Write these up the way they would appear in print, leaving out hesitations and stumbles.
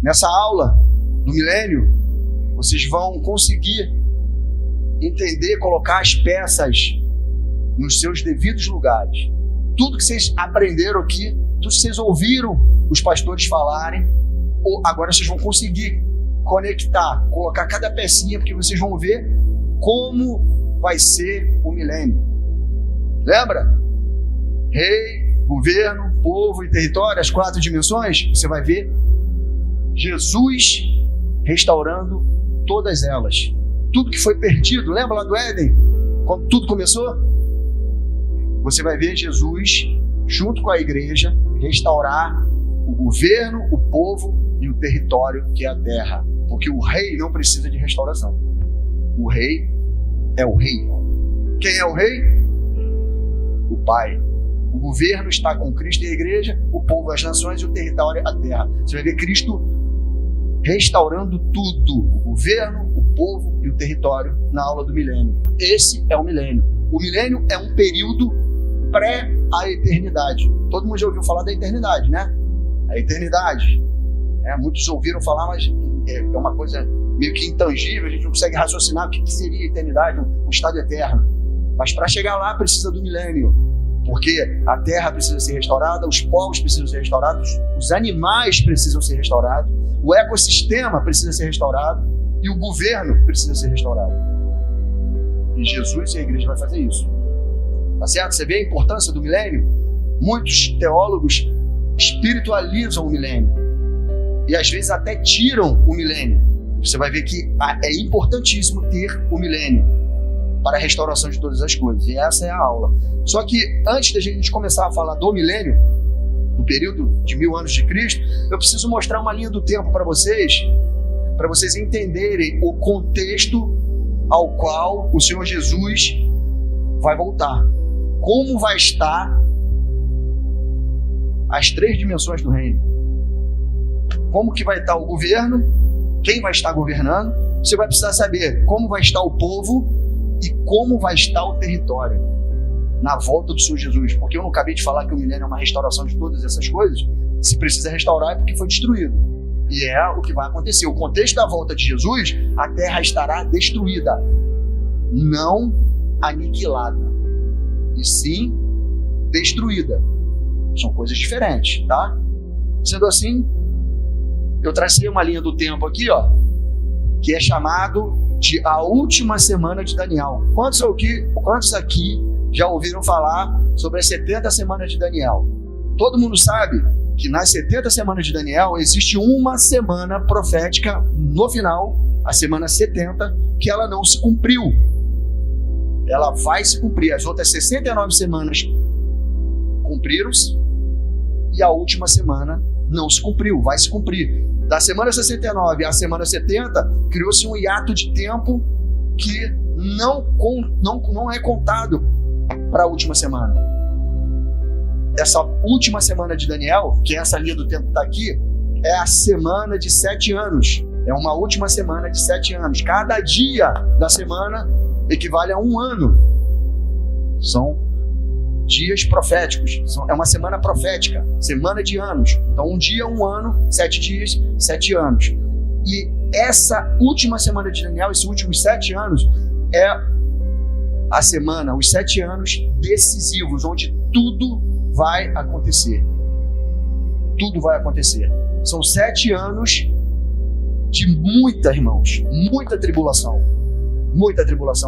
Nessa aula do milênio, vocês vão conseguir entender, colocar as peças nos seus devidos lugares. Tudo que vocês aprenderam aqui, tudo que vocês ouviram os pastores falarem, agora vocês vão conseguir conectar, colocar cada pecinha, porque vocês vão ver como vai ser o milênio. Lembra? Rei, governo, povo e território, as 4 dimensões. Você vai ver Jesus restaurando todas elas. Tudo que foi perdido, lembra lá do Éden? Quando tudo começou? Você vai ver Jesus, junto com a igreja, restaurar o governo, o povo e o território, que é a terra. Porque o rei não precisa de restauração. O rei é o rei. Quem é o rei? O Pai. O governo está com Cristo e a igreja, o povo, as nações e o território, a terra. Você vai ver Cristo restaurando tudo. O governo, o povo e o território na aula do milênio. Esse é o milênio. O milênio é um período pré à eternidade. Todo mundo já ouviu falar da eternidade, né? A eternidade. Muitos ouviram falar, mas é uma coisa meio que intangível, a gente não consegue raciocinar o que seria a eternidade, um estado eterno. Mas para chegar lá precisa do milênio, porque a terra precisa ser restaurada, os povos precisam ser restaurados, os animais precisam ser restaurados, o ecossistema precisa ser restaurado e o governo precisa ser restaurado. E Jesus e a igreja vai fazer isso. Tá certo? Você vê a importância do milênio? Muitos teólogos espiritualizam o milênio e às vezes até tiram o milênio. Você vai ver que é importantíssimo ter o milênio para a restauração de todas as coisas. E essa é a aula. Só que antes da gente começar a falar do milênio, do período de 1000 anos de Cristo, eu preciso mostrar uma linha do tempo para vocês entenderem o contexto ao qual o Senhor Jesus vai voltar. Como vai estar as 3 dimensões do reino. Como que vai estar o governo, quem vai estar governando. Você vai precisar saber como vai estar o povo e como vai estar o território na volta do Senhor Jesus. Porque eu não acabei de falar que o milênio é uma restauração de todas essas coisas. Se precisa restaurar é porque foi destruído. E é o que vai acontecer. O contexto da volta de Jesus, a terra estará destruída, não aniquilada, e sim destruída. São coisas diferentes, tá? Sendo assim, eu tracei uma linha do tempo aqui, ó, que é chamado de a última semana de Daniel. Quantos aqui já ouviram falar sobre as 70 semanas de Daniel? Todo mundo sabe que nas 70 semanas de Daniel existe uma semana profética no final, a semana 70, que ela não se cumpriu. Ela vai se cumprir. As outras 69 semanas cumpriram-se e a última semana não se cumpriu, vai se cumprir. Da semana 69 à semana 70, criou-se um hiato de tempo que não é contado para a última semana. Essa última semana de Daniel, que é essa linha do tempo que está aqui, é a semana de 7 anos. É uma última semana de 7 anos. Cada dia da semana equivale a 1 ano. São dias proféticos. É uma semana profética, semana de anos. Então, um dia, 1 ano, 7 dias, 7 anos. E essa última semana de Daniel, esses últimos 7 anos, é a semana, os 7 anos decisivos, onde tudo vai acontecer. Tudo vai acontecer. São 7 anos de muita tribulação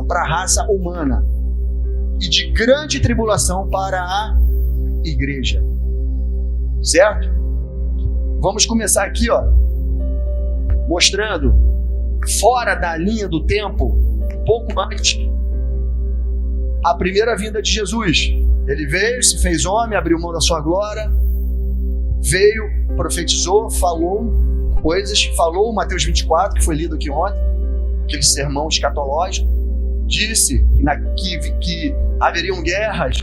para a raça humana e de grande tribulação para a igreja. Certo? Vamos começar aqui, ó, mostrando fora da linha do tempo, um pouco antes, a primeira vinda de Jesus. Ele veio, se fez homem, abriu mão da sua glória, veio, profetizou, falou coisas, falou Mateus 24, que foi lido aqui ontem, aquele sermão escatológico, disse que haveriam guerras,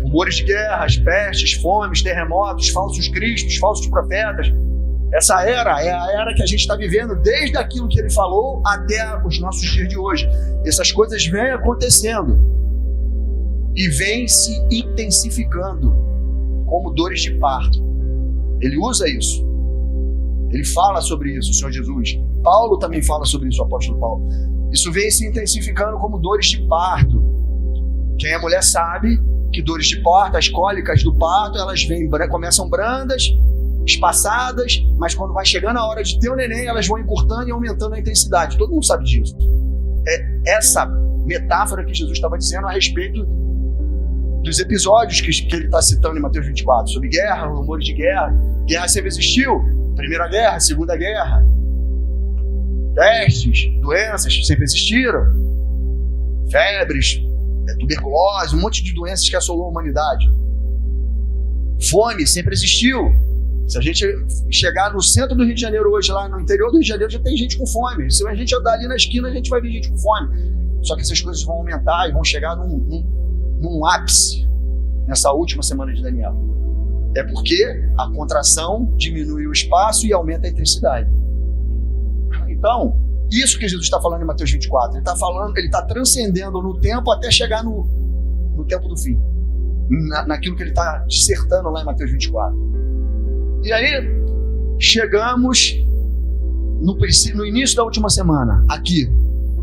rumores de guerras, pestes, fomes, terremotos, falsos cristos, falsos profetas. Essa era é a era que a gente está vivendo desde aquilo que ele falou até os nossos dias de hoje. Essas coisas vêm acontecendo e vêm se intensificando como dores de parto. Ele usa isso. Ele fala sobre isso, o Senhor Jesus. Paulo também fala sobre isso, o apóstolo Paulo. Isso vem se intensificando como dores de parto. Quem é mulher sabe que dores de parto, as cólicas do parto, elas começam brandas, espaçadas, mas quando vai chegando a hora de ter o neném, elas vão encurtando e aumentando a intensidade. Todo mundo sabe disso. É essa metáfora que Jesus estava dizendo a respeito dos episódios que ele está citando em Mateus 24, sobre guerra, rumores de guerra. Guerra sempre existiu, Primeira Guerra, Segunda Guerra. Pestes, doenças sempre existiram. Febres, tuberculose, um monte de doenças que assolou a humanidade. Fome sempre existiu. Se a gente chegar no centro do Rio de Janeiro hoje, lá no interior do Rio de Janeiro, já tem gente com fome. Se a gente andar ali na esquina, a gente vai ver gente com fome. Só que essas coisas vão aumentar e vão chegar num ápice nessa última semana de Daniel. É porque a contração diminui o espaço e aumenta a intensidade. Então, isso que Jesus está falando em Mateus 24, ele está transcendendo no tempo até chegar no tempo do fim. Naquilo que ele está dissertando lá em Mateus 24. E aí, chegamos no início da última semana, aqui,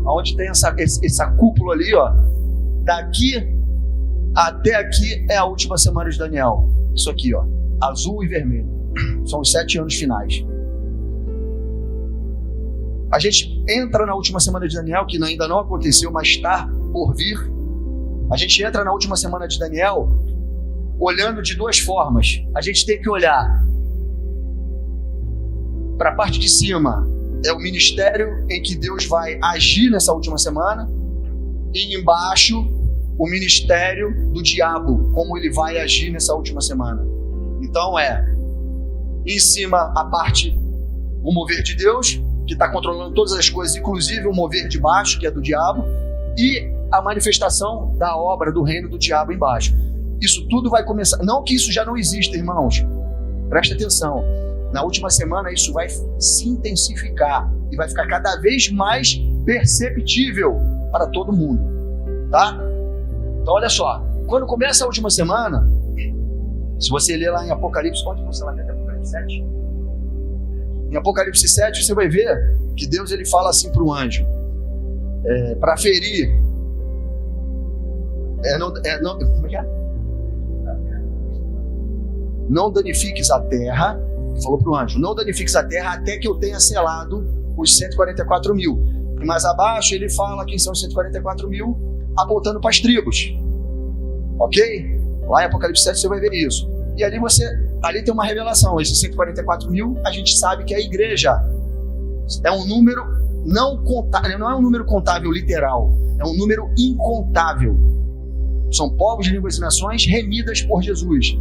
onde tem essa cúpula ali, ó. Daqui até aqui é a última semana de Daniel. Isso aqui, ó, azul e vermelho. São os 7 anos finais. A gente entra na última semana de Daniel, que ainda não aconteceu, mas está por vir. A gente entra na última semana de Daniel olhando de duas formas. A gente tem que olhar para a parte de cima, é o ministério em que Deus vai agir nessa última semana, e embaixo o ministério do diabo, como ele vai agir nessa última semana. Então em cima a parte, o mover de Deus, que está controlando todas as coisas, inclusive o mover de baixo, que é do diabo, e a manifestação da obra do reino do diabo embaixo. Isso tudo vai começar, não que isso já não exista, irmãos, presta atenção, na última semana isso vai se intensificar e vai ficar cada vez mais perceptível para todo mundo, tá? Então olha só, quando começa a última semana, se você ler lá em Apocalipse, onde você vai ler Apocalipse 7? Em Apocalipse 7 você vai ver que Deus ele fala assim para o anjo, para ferir, como é que é? Não danifiques a terra, falou para o anjo, não danifiques a terra até que eu tenha selado os 144 mil. E mais abaixo ele fala quem são os 144 mil, apontando para as tribos, ok? Lá em Apocalipse 7 você vai ver isso. E ali tem uma revelação. Esses 144 mil, a gente sabe que é a igreja. É um número não contável, não é um número contável literal, é um número incontável. São povos de línguas e nações remidas por Jesus,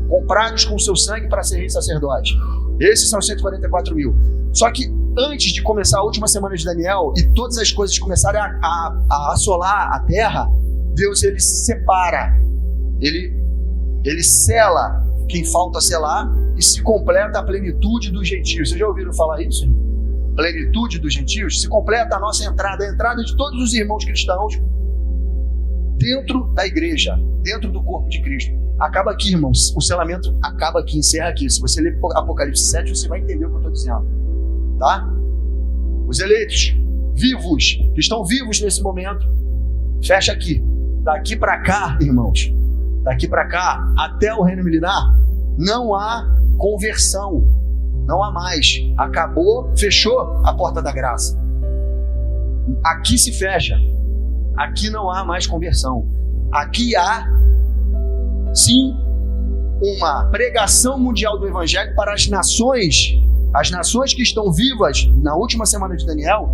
comprados com o seu sangue para ser rei e sacerdote. Esses são os 144 mil. Só que antes de começar a última semana de Daniel e todas as coisas começarem a assolar a terra, Deus ele separa, ele sela quem falta selar e se completa a plenitude dos gentios. Vocês já ouviram falar isso? Plenitude dos gentios? Se completa a nossa entrada, a entrada de todos os irmãos cristãos dentro da igreja, dentro do corpo de Cristo. Acaba aqui, irmãos. O selamento acaba aqui, encerra aqui. Se você ler Apocalipse 7, você vai entender o que eu estou dizendo. Tá? Os eleitos, vivos, que estão vivos nesse momento, fecha aqui. Daqui para cá, irmãos, daqui para cá, até o reino milenar, não há conversão. Não há mais. Acabou, fechou a porta da graça. Aqui se fecha. Aqui não há mais conversão. Aqui há, sim, uma pregação mundial do Evangelho para as nações que estão vivas na última semana de Daniel.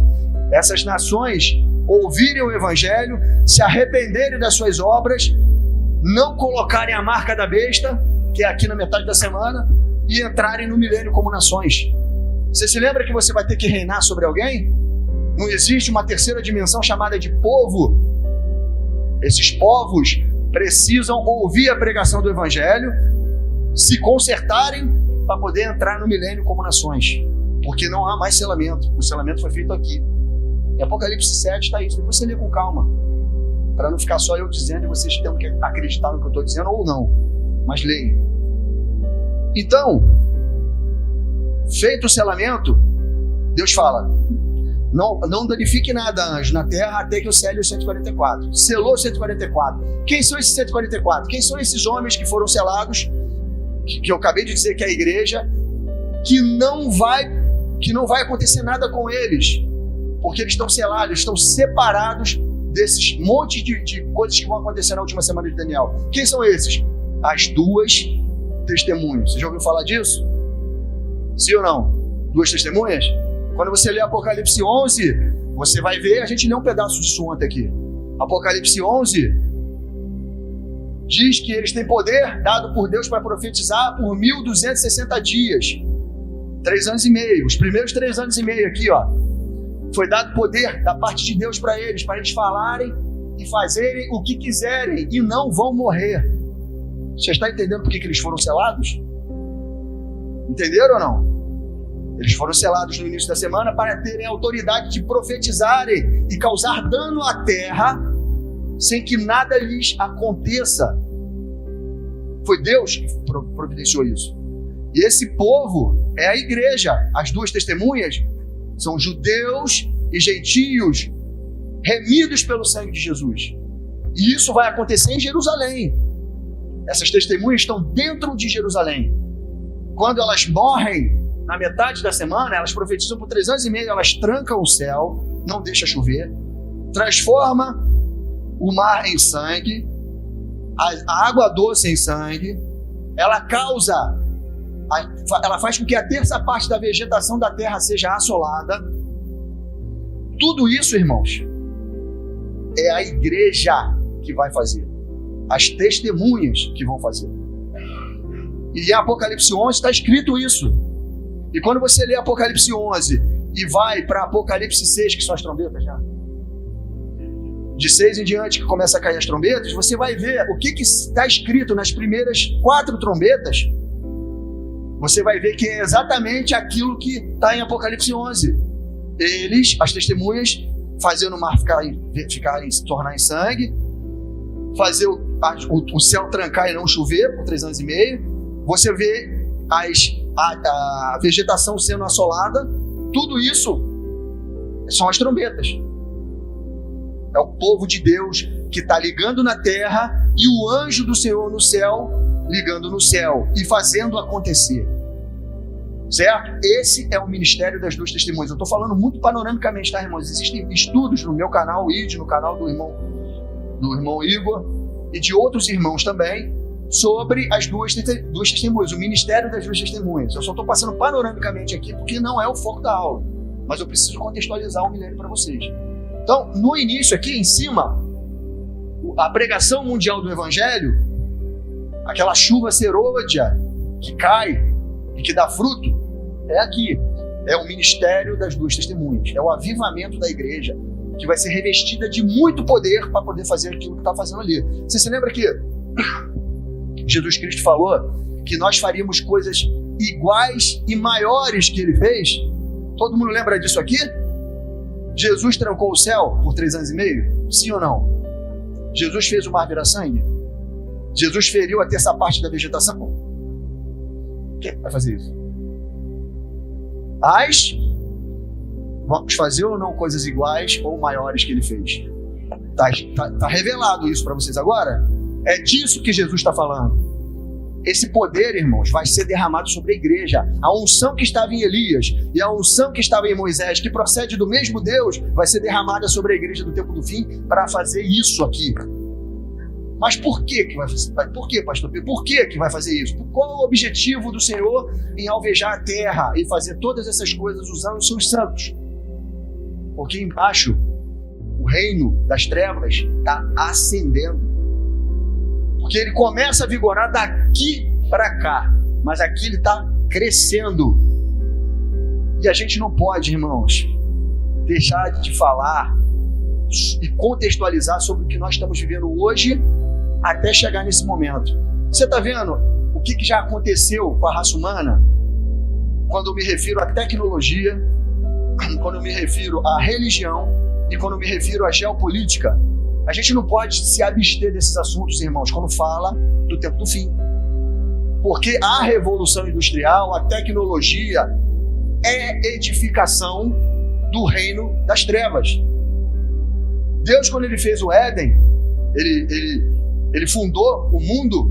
Essas nações ouvirem o Evangelho, se arrependerem das suas obras, não colocarem a marca da besta, que é aqui na metade da semana, e entrarem no milênio como nações. Você se lembra que você vai ter que reinar sobre alguém? Não existe uma terceira dimensão chamada de povo. Esses povos precisam ouvir a pregação do Evangelho, se consertarem para poder entrar no milênio como nações. Porque não há mais selamento. O selamento foi feito aqui. Em Apocalipse 7 está isso. Depois você lê com calma. Para não ficar só eu dizendo e vocês tendo que acreditar no que eu estou dizendo ou não. Mas leia. Então, Feito o selamento, Deus fala: não danifique nada, anjo, na terra até que eu sele os 144. Selou 144. Quem são esses 144? Quem são esses homens que foram selados, que eu acabei de dizer que é a igreja, que não vai acontecer nada com eles, porque eles estão selados, estão separados desses monte de coisas que vão acontecer na última semana de Daniel. Quem são esses? As duas testemunhas. Você já ouviu falar disso? Sim ou não? Duas testemunhas? Quando você lê Apocalipse 11, você vai ver, a gente lê um pedaço disso ontem aqui. Apocalipse 11 diz que eles têm poder dado por Deus para profetizar por 1260 dias. 3 anos e meio. Os primeiros 3 anos e meio aqui, ó. Foi dado poder da parte de Deus para eles falarem e fazerem o que quiserem e não vão morrer. Você está entendendo por que eles foram selados? Entenderam ou não? Eles foram selados no início da semana para terem a autoridade de profetizarem e causar dano à terra sem que nada lhes aconteça. Foi Deus que providenciou isso. E esse povo é a igreja. As duas testemunhas são judeus e gentios remidos pelo sangue de Jesus. E isso vai acontecer em Jerusalém. Essas testemunhas estão dentro de Jerusalém. Quando elas morrem na metade da semana, elas profetizam por 3 anos e meio, elas trancam o céu, não deixa chover, transforma o mar em sangue, a água doce em sangue, ela faz com que a terça parte da vegetação da terra seja assolada. Tudo isso, irmãos, é a igreja que vai fazer, as testemunhas que vão fazer. E em Apocalipse 11 está escrito isso. E quando você lê Apocalipse 11 e vai para Apocalipse 6, que são as trombetas já, de 6 em diante que começa a cair as trombetas, você vai ver o que está escrito nas primeiras 4 trombetas. Você vai ver que é exatamente aquilo que está em Apocalipse 11. Eles, as testemunhas, fazendo o mar se tornar em sangue, fazer o céu trancar e não chover por 3 anos e meio. Você vê a vegetação sendo assolada. Tudo isso são as trombetas. É o povo de Deus que está ligando na terra e o anjo do Senhor no céu ligando no céu e fazendo acontecer. Certo? Esse é o ministério das duas testemunhas. Eu estou falando muito panoramicamente, tá, irmãos? Existem estudos no meu canal, no canal do irmão Igor e de outros irmãos também, sobre as duas testemunhas, o ministério das duas testemunhas. Eu só estou passando panoramicamente aqui porque não é o foco da aula, mas eu preciso contextualizar o milênio para vocês. Então, no início aqui em cima, a pregação mundial do Evangelho, aquela chuva serôdia que cai e que dá fruto, é aqui. É o ministério das duas testemunhas. É o avivamento da igreja, que vai ser revestida de muito poder para poder fazer aquilo que está fazendo ali. Você se lembra que Jesus Cristo falou que nós faríamos coisas iguais e maiores que ele fez? Todo mundo lembra disso aqui? Jesus trancou o céu por 3 anos e meio? Sim ou não? Jesus fez o mar virar sangue? Jesus feriu a terça parte da vegetação? Quem vai fazer isso? Mas vamos fazer ou não coisas iguais ou maiores que ele fez? Tá revelado isso para vocês agora? É disso que Jesus está falando. Esse poder, irmãos, vai ser derramado sobre a igreja. A unção que estava em Elias e a unção que estava em Moisés, que procede do mesmo Deus, vai ser derramada sobre a igreja do tempo do fim para fazer isso aqui. Mas por que vai fazer? Por que, pastor Pedro? Por que vai fazer isso? Qual é o objetivo do Senhor em alvejar a terra e fazer todas essas coisas usando os seus santos? Porque embaixo o reino das trevas está ascendendo. Porque ele começa a vigorar daqui para cá, mas aqui ele está crescendo. E a gente não pode, irmãos, deixar de falar e contextualizar sobre o que nós estamos vivendo hoje até chegar nesse momento. Você está vendo o que já aconteceu com a raça humana? Quando eu me refiro à tecnologia, quando eu me refiro à religião e quando eu me refiro à geopolítica, a gente não pode se abster desses assuntos, irmãos, quando fala do tempo do fim. Porque a revolução industrial, a tecnologia, é edificação do reino das trevas. Deus, quando ele fez o Éden, ele fundou o mundo,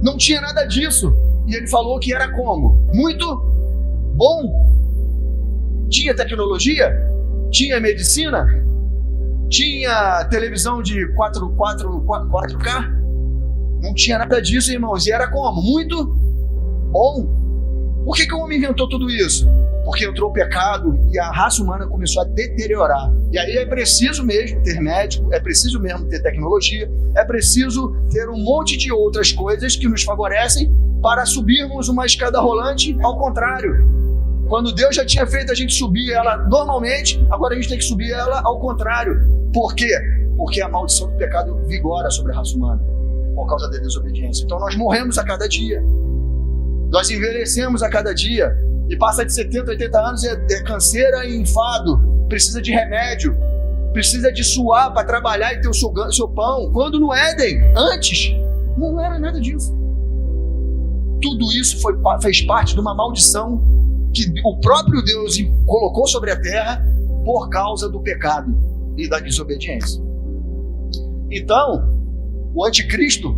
não tinha nada disso. E ele falou que era como? Muito bom. Tinha tecnologia, tinha medicina, tinha televisão de 4K, não tinha nada disso, irmãos. E era como? Muito bom. Por que o homem inventou tudo isso? Porque entrou o pecado e a raça humana começou a deteriorar. E aí é preciso mesmo ter médico, é preciso mesmo ter tecnologia, é preciso ter um monte de outras coisas que nos favorecem para subirmos uma escada rolante ao contrário. Quando Deus já tinha feito a gente subir ela normalmente, agora a gente tem que subir ela ao contrário. Por quê? Porque a maldição do pecado vigora sobre a raça humana por causa da desobediência. Então nós morremos a cada dia. Nós envelhecemos a cada dia. E passa de 70, 80 anos, é canseira e enfado. Precisa de remédio. Precisa de suar para trabalhar e ter o seu pão. Quando no Éden, antes, não era nada disso. Tudo isso fez parte de uma maldição que o próprio Deus colocou sobre a terra por causa do pecado e da desobediência. Então, o anticristo,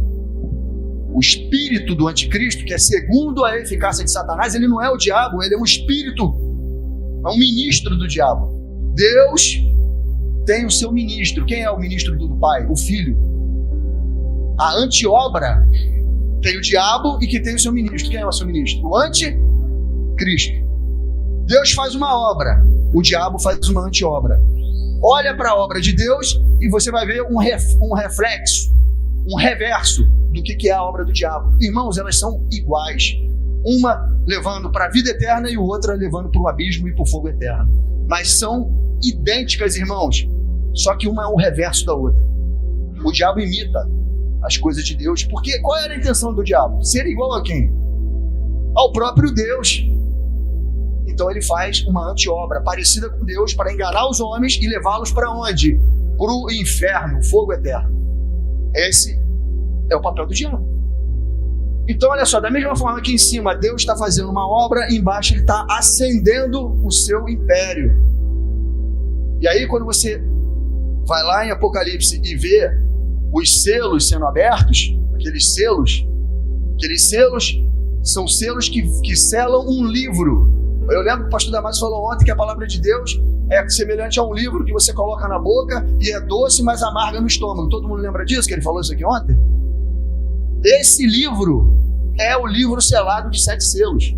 o espírito do anticristo, que é segundo a eficácia de Satanás, ele não é o diabo, ele é um espírito, é um ministro do diabo. Deus tem o seu ministro. Quem é o ministro do Pai? O Filho. A antiobra tem o diabo e que tem o seu ministro. Quem é o seu ministro? O anticristo. Deus faz uma obra, o diabo faz uma antiobra. Olha para a obra de Deus e você vai ver um reflexo, um reverso do que é a obra do diabo. Irmãos, elas são iguais. Uma levando para a vida eterna e outra levando para o abismo e para o fogo eterno. Mas são idênticas, irmãos. Só que uma é o reverso da outra. O diabo imita as coisas de Deus. Porque qual era a intenção do diabo? Ser igual a quem? Ao próprio Deus. Então ele faz uma antiobra parecida com Deus para enganar os homens e levá-los para onde? Para o inferno, fogo eterno. Esse é o papel do diabo. Então olha só, da mesma forma que em cima Deus está fazendo uma obra, embaixo ele está acendendo o seu império. E aí quando você vai lá em Apocalipse e vê os selos sendo abertos, aqueles selos são selos que selam um livro. Eu lembro que o pastor Damaso falou ontem que a palavra de Deus é semelhante a um livro que você coloca na boca e é doce, mas amarga no estômago. Todo mundo lembra disso, que ele falou isso aqui ontem? Esse livro é o livro selado de 7 selos.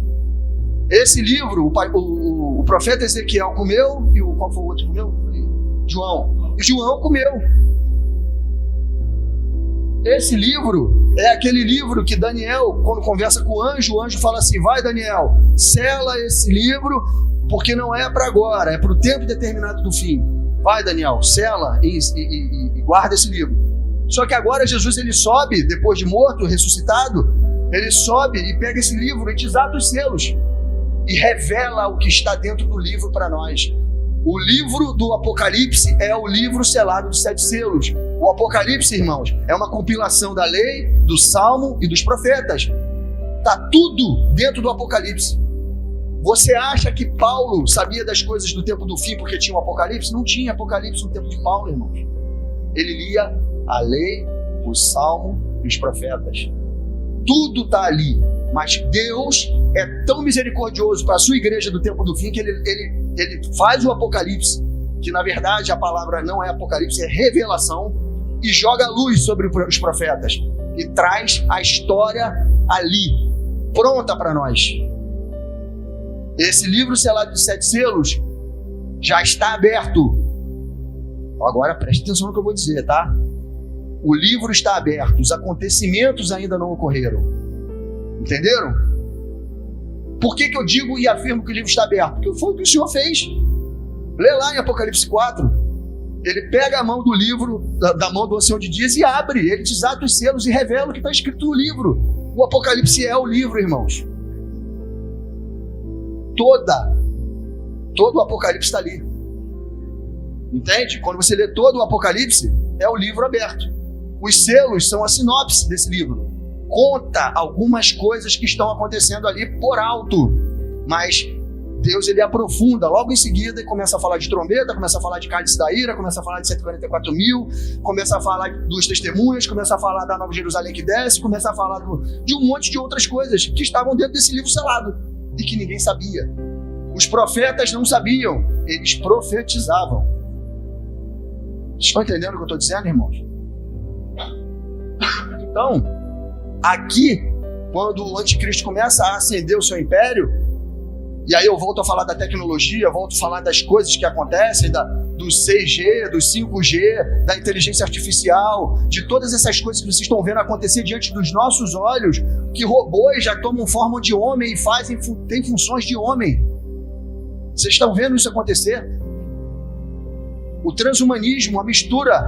Esse livro, o profeta Ezequiel comeu, e qual foi o outro que comeu? João. E João comeu. Esse livro é aquele livro que Daniel, quando conversa com o anjo fala assim: vai Daniel, sela esse livro, porque não é para agora, é para o tempo determinado do fim. Vai Daniel, sela e guarda esse livro. Só que agora Jesus ele sobe, depois de morto, ressuscitado, ele sobe e pega esse livro e desata os selos e revela o que está dentro do livro para nós. O livro do Apocalipse é o livro selado de 7 selos. O Apocalipse, irmãos, é uma compilação da lei, do Salmo e dos profetas. Está tudo dentro do Apocalipse. Você acha que Paulo sabia das coisas do tempo do fim porque tinha o Apocalipse? Não tinha Apocalipse no tempo de Paulo, irmãos. Ele lia a lei, o Salmo e os profetas. Tudo está ali. Mas Deus é tão misericordioso para a sua igreja do tempo do fim que ele faz o Apocalipse, que na verdade a palavra não é Apocalipse, é revelação, e joga luz sobre os profetas e traz a história ali, pronta para nós. Esse livro selado de 7 selos já está aberto. Agora preste atenção no que eu vou dizer, tá? O livro está aberto, os acontecimentos ainda não ocorreram. Entenderam? Por que eu digo e afirmo que o livro está aberto? Porque foi o que o Senhor fez. Lê lá em Apocalipse 4. Ele pega a mão do livro, da mão do Ancião de Dias e abre. Ele desata os selos e revela o que está escrito no livro. O Apocalipse é o livro, irmãos. Todo o Apocalipse está ali. Entende? Quando você lê todo o Apocalipse, é o livro aberto. Os selos são a sinopse desse livro. Conta algumas coisas que estão acontecendo ali por alto, mas Deus ele aprofunda logo em seguida e começa a falar de trombeta, começa a falar de cálice da ira, começa a falar de 144 mil, começa a falar dos testemunhas, começa a falar da Nova Jerusalém que desce, começa a falar de um monte de outras coisas que estavam dentro desse livro selado e que ninguém sabia. Os profetas não sabiam, eles profetizavam. Vocês estão entendendo o que eu estou dizendo, irmãos? Então, aqui, quando o anticristo começa a ascender o seu império, e aí eu volto a falar da tecnologia, volto a falar das coisas que acontecem, do 6G, do 5G, da inteligência artificial, de todas essas coisas que vocês estão vendo acontecer diante dos nossos olhos, que robôs já tomam forma de homem e têm funções de homem. Vocês estão vendo isso acontecer? O transhumanismo, a mistura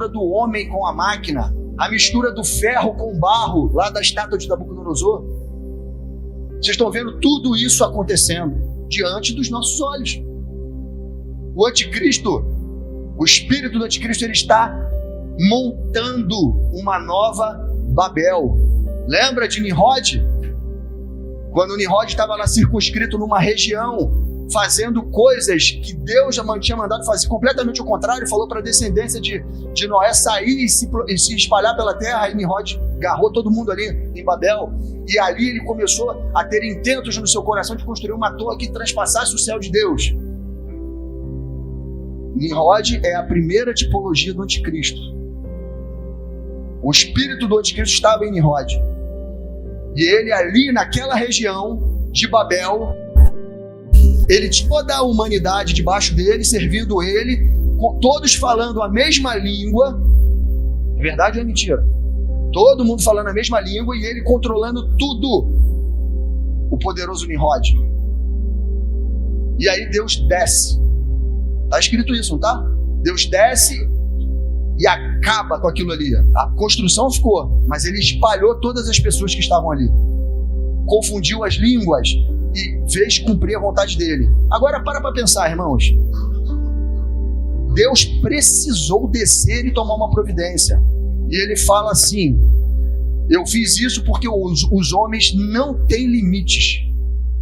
do homem com a máquina, a mistura do ferro com o barro, lá da estátua de Nabucodonosor. Vocês estão vendo tudo isso acontecendo diante dos nossos olhos. O anticristo, o espírito do anticristo, ele está montando uma nova Babel. Lembra de Nimrod? Quando Nimrod estava lá circunscrito numa região, fazendo coisas que Deus já tinha mandado fazer completamente o contrário, falou para a descendência de Noé sair e se espalhar pela terra, e Nimrod agarrou todo mundo ali em Babel, e ali ele começou a ter intentos no seu coração de construir uma torre que transpassasse o céu de Deus. Nimrod é a primeira tipologia do anticristo. O espírito do anticristo estava em Nimrod, e ele ali naquela região de Babel, ele tinha toda a humanidade debaixo dele, servindo ele, todos falando a mesma língua. É verdade ou é mentira? Todo mundo falando a mesma língua e ele controlando tudo. O poderoso Nimrod. E aí Deus desce. Está escrito isso, não tá? Deus desce e acaba com aquilo ali. A construção ficou, mas ele espalhou todas as pessoas que estavam ali. Confundiu as línguas e fez cumprir a vontade dele. Agora para pensar, irmãos. Deus precisou descer e tomar uma providência. E ele fala assim: eu fiz isso porque os homens não têm limites.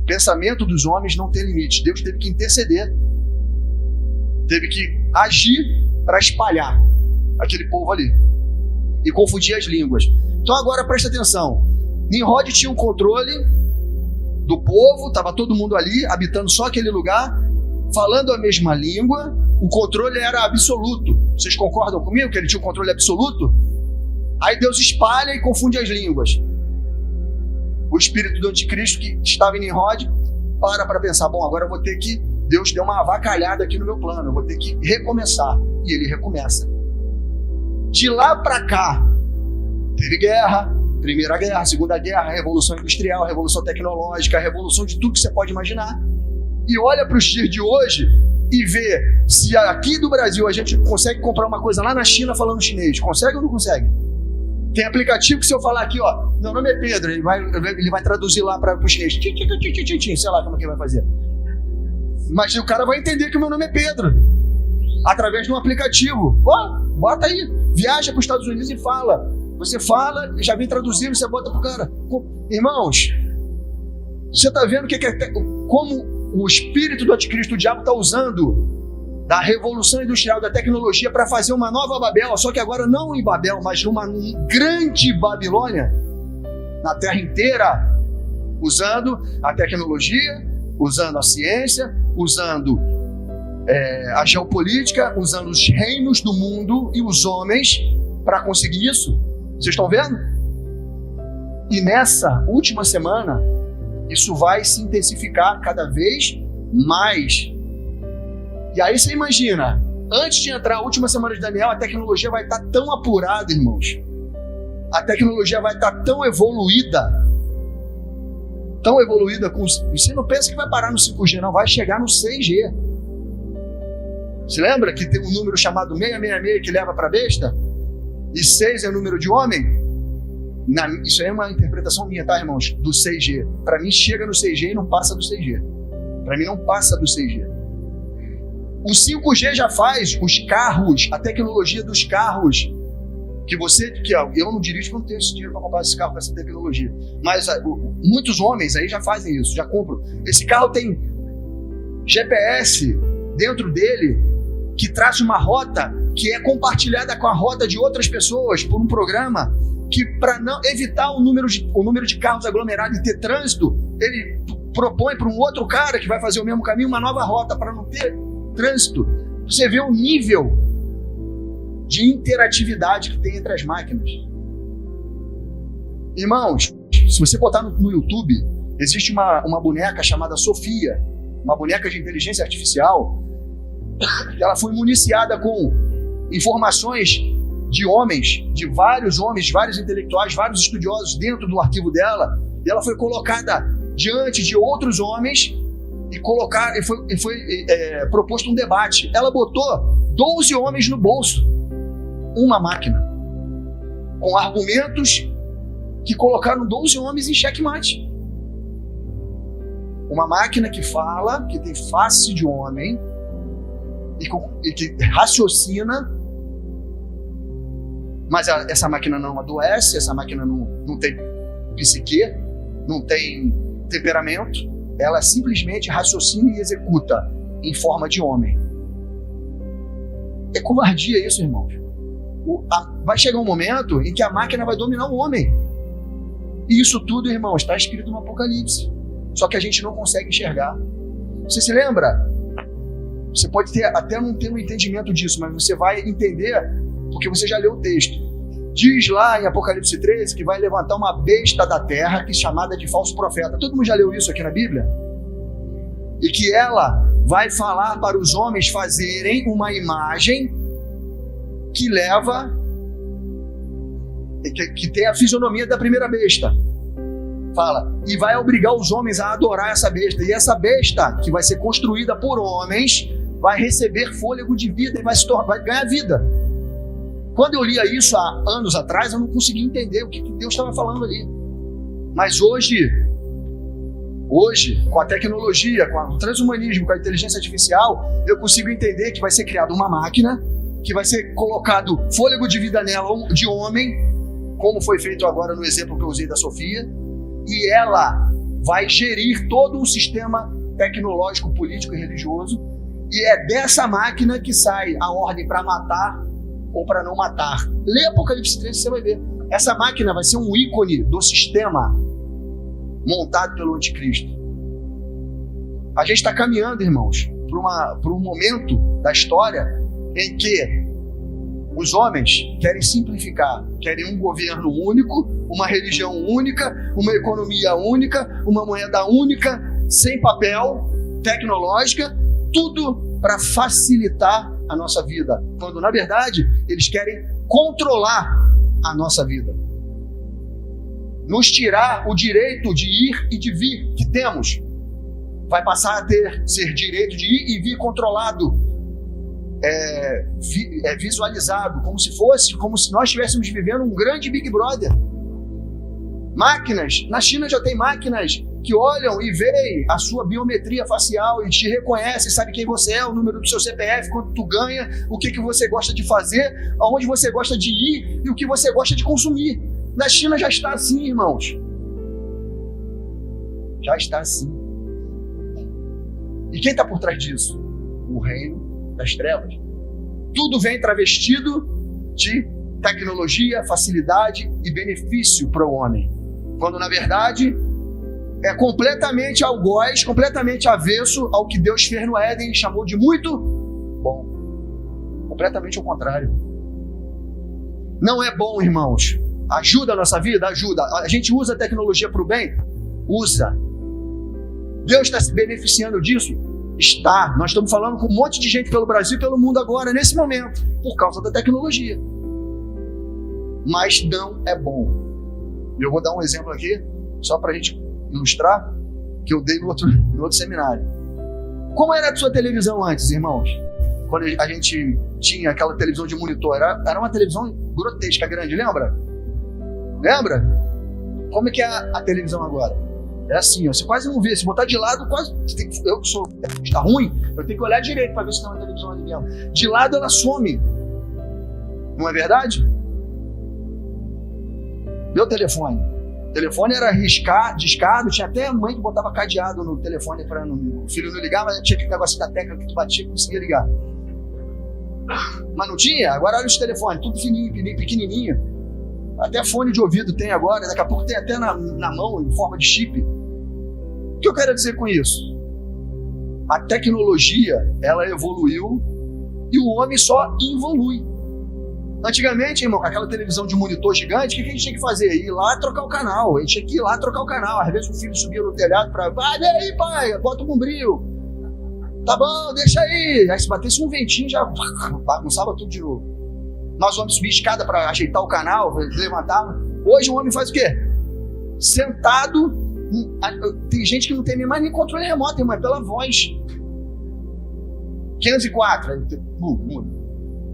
O pensamento dos homens não tem limites. Deus teve que interceder. Teve que agir para espalhar aquele povo ali. E confundir as línguas. Então agora presta atenção. Nimrod tinha um controle do povo, estava todo mundo ali, habitando só aquele lugar, falando a mesma língua, o controle era absoluto. Vocês concordam comigo que ele tinha um controle absoluto? Aí Deus espalha e confunde as línguas. O espírito do anticristo que estava em Nimrod para pensar, bom, agora eu vou ter que, Deus deu uma avacalhada aqui no meu plano, eu vou ter que recomeçar. E ele recomeça. De lá para cá, teve guerra, Primeira Guerra, Segunda Guerra, Revolução Industrial, Revolução Tecnológica, Revolução de tudo que você pode imaginar. E olha para os dias de hoje e vê se aqui do Brasil a gente consegue comprar uma coisa lá na China falando chinês. Consegue ou não consegue? Tem aplicativo que se eu falar aqui, ó, meu nome é Pedro, ele vai traduzir lá para o chinês. Sei lá como é que ele vai fazer. Mas o cara vai entender que o meu nome é Pedro. Através de um aplicativo. Ó, bota aí. Viaja para os Estados Unidos e fala. Você fala, já vem traduzindo, você bota pro cara. Irmãos, você está vendo como o espírito do anticristo, o diabo está usando da revolução industrial, da tecnologia para fazer uma nova Babel, só que agora não em Babel, mas numa grande Babilônia, na terra inteira, usando a tecnologia, usando a ciência, usando a geopolítica, usando os reinos do mundo e os homens para conseguir isso. Vocês estão vendo? E nessa última semana, isso vai se intensificar cada vez mais. E aí você imagina, antes de entrar a última semana de Daniel, a tecnologia vai estar tão apurada, irmãos. A tecnologia vai estar tão evoluída com... Você não pensa que vai parar no 5G, não. Vai chegar no 6G. Você lembra que tem um número chamado 666 que leva para a besta? E 6 é o número de homem? Isso aí é uma interpretação minha, tá, irmãos? Do 6G. Para mim chega no 6G e não passa do 6G. Para mim não passa do 6G. O 5G já faz os carros, a tecnologia dos carros eu não dirijo porque eu não tenho esse dinheiro para comprar esse carro com essa tecnologia. Mas muitos homens aí já fazem isso, já compram. Esse carro tem GPS dentro dele que traz uma rota que é compartilhada com a rota de outras pessoas por um programa que, para não evitar o número de carros aglomerados e ter trânsito, ele propõe para um outro cara que vai fazer o mesmo caminho uma nova rota para não ter trânsito. Você vê o nível de interatividade que tem entre as máquinas. Irmãos, se você botar no YouTube, existe uma boneca chamada Sofia, uma boneca de inteligência artificial. Ela foi municiada com informações de vários intelectuais, vários estudiosos dentro do arquivo dela, e ela foi colocada diante de outros homens e foi proposto um debate. Ela botou 12 homens no bolso, uma máquina, com argumentos que colocaram 12 homens em xeque-mate. Uma máquina que fala, que tem face de homem e que raciocina, mas essa máquina não adoece, essa máquina não tem psique, não tem temperamento, ela simplesmente raciocina e executa em forma de homem. É covardia isso, irmãos. Vai chegar um momento em que a máquina vai dominar o homem. E isso tudo, irmãos, está escrito no Apocalipse. Só que a gente não consegue enxergar. Você se lembra? Você pode até não ter um entendimento disso, mas você vai entender porque você já leu o texto. Diz lá em Apocalipse 13 que vai levantar uma besta da terra que é chamada de falso profeta. Todo mundo já leu isso aqui na Bíblia? E que ela vai falar para os homens fazerem uma imagem que que tem a fisionomia da primeira besta. Fala, e vai obrigar os homens a adorar essa besta. E essa besta, que vai ser construída por homens, vai receber fôlego de vida e vai ganhar vida. Quando eu lia isso há anos atrás, eu não conseguia entender o que Deus estava falando ali. Mas hoje, com a tecnologia, com o transhumanismo, com a inteligência artificial, eu consigo entender que vai ser criada uma máquina, que vai ser colocado fôlego de vida nela, de homem, como foi feito agora no exemplo que eu usei da Sofia, e ela vai gerir todo um sistema tecnológico, político e religioso, e é dessa máquina que sai a ordem para matar ou para não matar. Lê Apocalipse 13, você vai ver. Essa máquina vai ser um ícone do sistema montado pelo anticristo. A gente está caminhando, irmãos, para um momento da história em que os homens querem simplificar, querem um governo único, uma religião única, uma economia única, uma moeda única, sem papel, tecnológica, tudo para facilitar a nossa vida, quando na verdade eles querem controlar a nossa vida, nos tirar o direito de ir e de vir que temos. Vai passar a ser direito de ir e vir controlado, visualizado, como se nós estivéssemos vivendo um grande Big Brother. Máquinas, na China já tem máquinas que olham e veem a sua biometria facial e te reconhecem, sabe quem você é, o número do seu CPF, quanto tu ganha, o que você gosta de fazer, aonde você gosta de ir e o que você gosta de consumir. Na China já está assim, irmãos. Já está assim. E quem está por trás disso? O reino das trevas. Tudo vem travestido de tecnologia, facilidade e benefício para o homem, quando na verdade é completamente algoz, completamente avesso ao que Deus fez no Éden e chamou de muito bom. Completamente ao contrário. Não é bom, irmãos. Ajuda a nossa vida? Ajuda. A gente usa a tecnologia para o bem? Usa. Deus está se beneficiando disso? Está. Nós estamos falando com um monte de gente pelo Brasil e pelo mundo agora, nesse momento, por causa da tecnologia. Mas não é bom. Eu vou dar um exemplo aqui, só para a gente ilustrar, que eu dei no outro seminário. Como era a sua televisão antes, irmãos? Quando a gente tinha aquela televisão de monitor, era uma televisão grotesca, grande, lembra? Lembra? Como é que é a televisão agora? É assim, ó, você quase não vê. Se botar de lado, quase. Eu que sou. Está ruim, eu tenho que olhar direito para ver se tem uma televisão ali mesmo. De lado ela some. Não é verdade? Meu telefone. O telefone era discado, tinha até a mãe que botava cadeado no telefone para o filho não ligar, mas tinha aquele negócio da tecla que tu batia e conseguia ligar. Mas não tinha? Agora olha os telefones, tudo fininho, pequenininho. Até fone de ouvido tem agora, daqui a pouco tem até na mão, em forma de chip. O que eu quero dizer com isso? A tecnologia, ela evoluiu e o homem só evolui. Antigamente, irmão, com aquela televisão de monitor gigante, o que a gente tinha que fazer? Ir lá trocar o canal. A gente tinha que ir lá trocar o canal. Às vezes o filho subia no telhado para... Vai, vem aí, pai, bota o bombril. Tá bom, deixa aí. Aí se batesse um ventinho, já bagunçava tudo de novo. Nós vamos subir escada para ajeitar o canal, levantava. Hoje o homem faz o quê? Sentado. Tem gente que não tem mais nem controle remoto, irmão, é pela voz. 504, muda.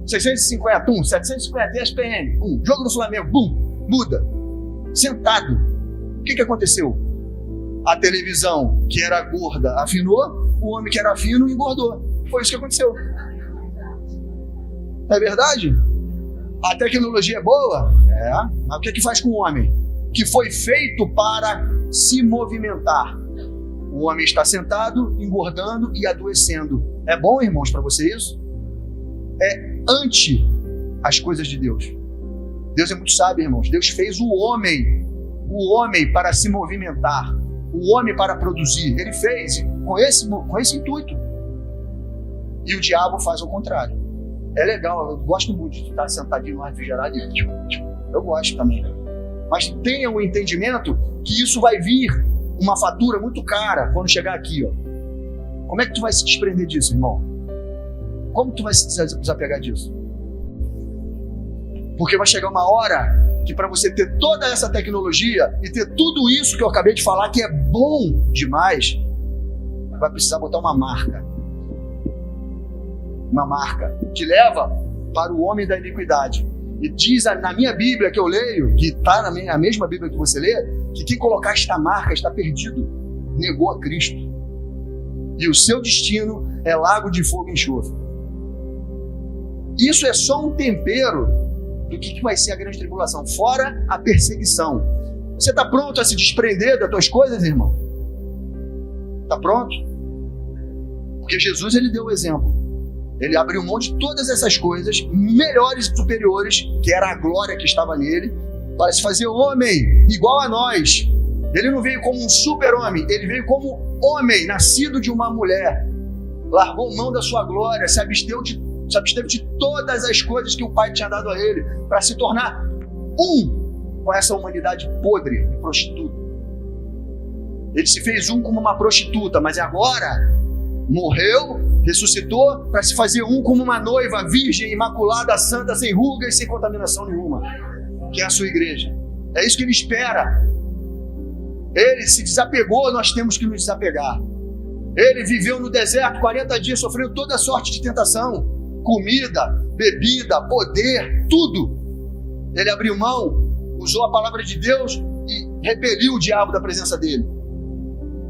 650, 750 ESPN, jogo do Flamengo, muda. Sentado. O que aconteceu? A televisão, que era gorda, afinou, o homem que era fino engordou. Foi isso que aconteceu. É verdade? A tecnologia é boa? É. Mas o que faz com o homem? Que foi feito para se movimentar. O homem está sentado, engordando e adoecendo. É bom, irmãos, para você isso? É ante as coisas de Deus. Deus é muito sábio, irmãos. Deus fez o homem para se movimentar, o homem para produzir. Ele fez com esse intuito. E o diabo faz ao contrário. É legal, eu gosto muito de estar sentadinho lá refrigerado. Eu gosto também. Mas tenha o entendimento que isso vai vir uma fatura muito cara quando chegar aqui, ó. Como é que tu vai se desprender disso, irmão? Como tu vai se desapegar disso? Porque vai chegar uma hora que para você ter toda essa tecnologia e ter tudo isso que eu acabei de falar, que é bom demais, vai precisar botar uma marca. Uma marca que leva para o homem da iniquidade. E diz na minha Bíblia que eu leio, que está na mesma Bíblia que você lê, que quem colocar esta marca está perdido. Negou a Cristo. E o seu destino é lago de fogo e enxofre. Isso é só um tempero do que vai ser a grande tribulação, fora a perseguição. Você está pronto a se desprender das tuas coisas, irmão? Está pronto? Porque Jesus, ele deu o exemplo. Ele abriu mão de todas essas coisas melhores e superiores, que era a glória que estava nele, para se fazer homem igual a nós. Ele não veio como um super-homem, ele veio como homem, nascido de uma mulher. Largou mão da sua glória, se absteve de todas as coisas que o Pai tinha dado a ele, para se tornar um com essa humanidade podre e prostituta. Ele se fez um como uma prostituta, mas agora morreu, ressuscitou para se fazer um como uma noiva virgem, imaculada, santa, sem ruga e sem contaminação nenhuma, que é a sua igreja. É isso que ele espera. Ele se desapegou, nós temos que nos desapegar. Ele viveu no deserto 40 dias, sofreu toda sorte de tentação, comida, bebida, poder, tudo. Ele abriu mão, usou a palavra de Deus e repeliu o diabo da presença dele.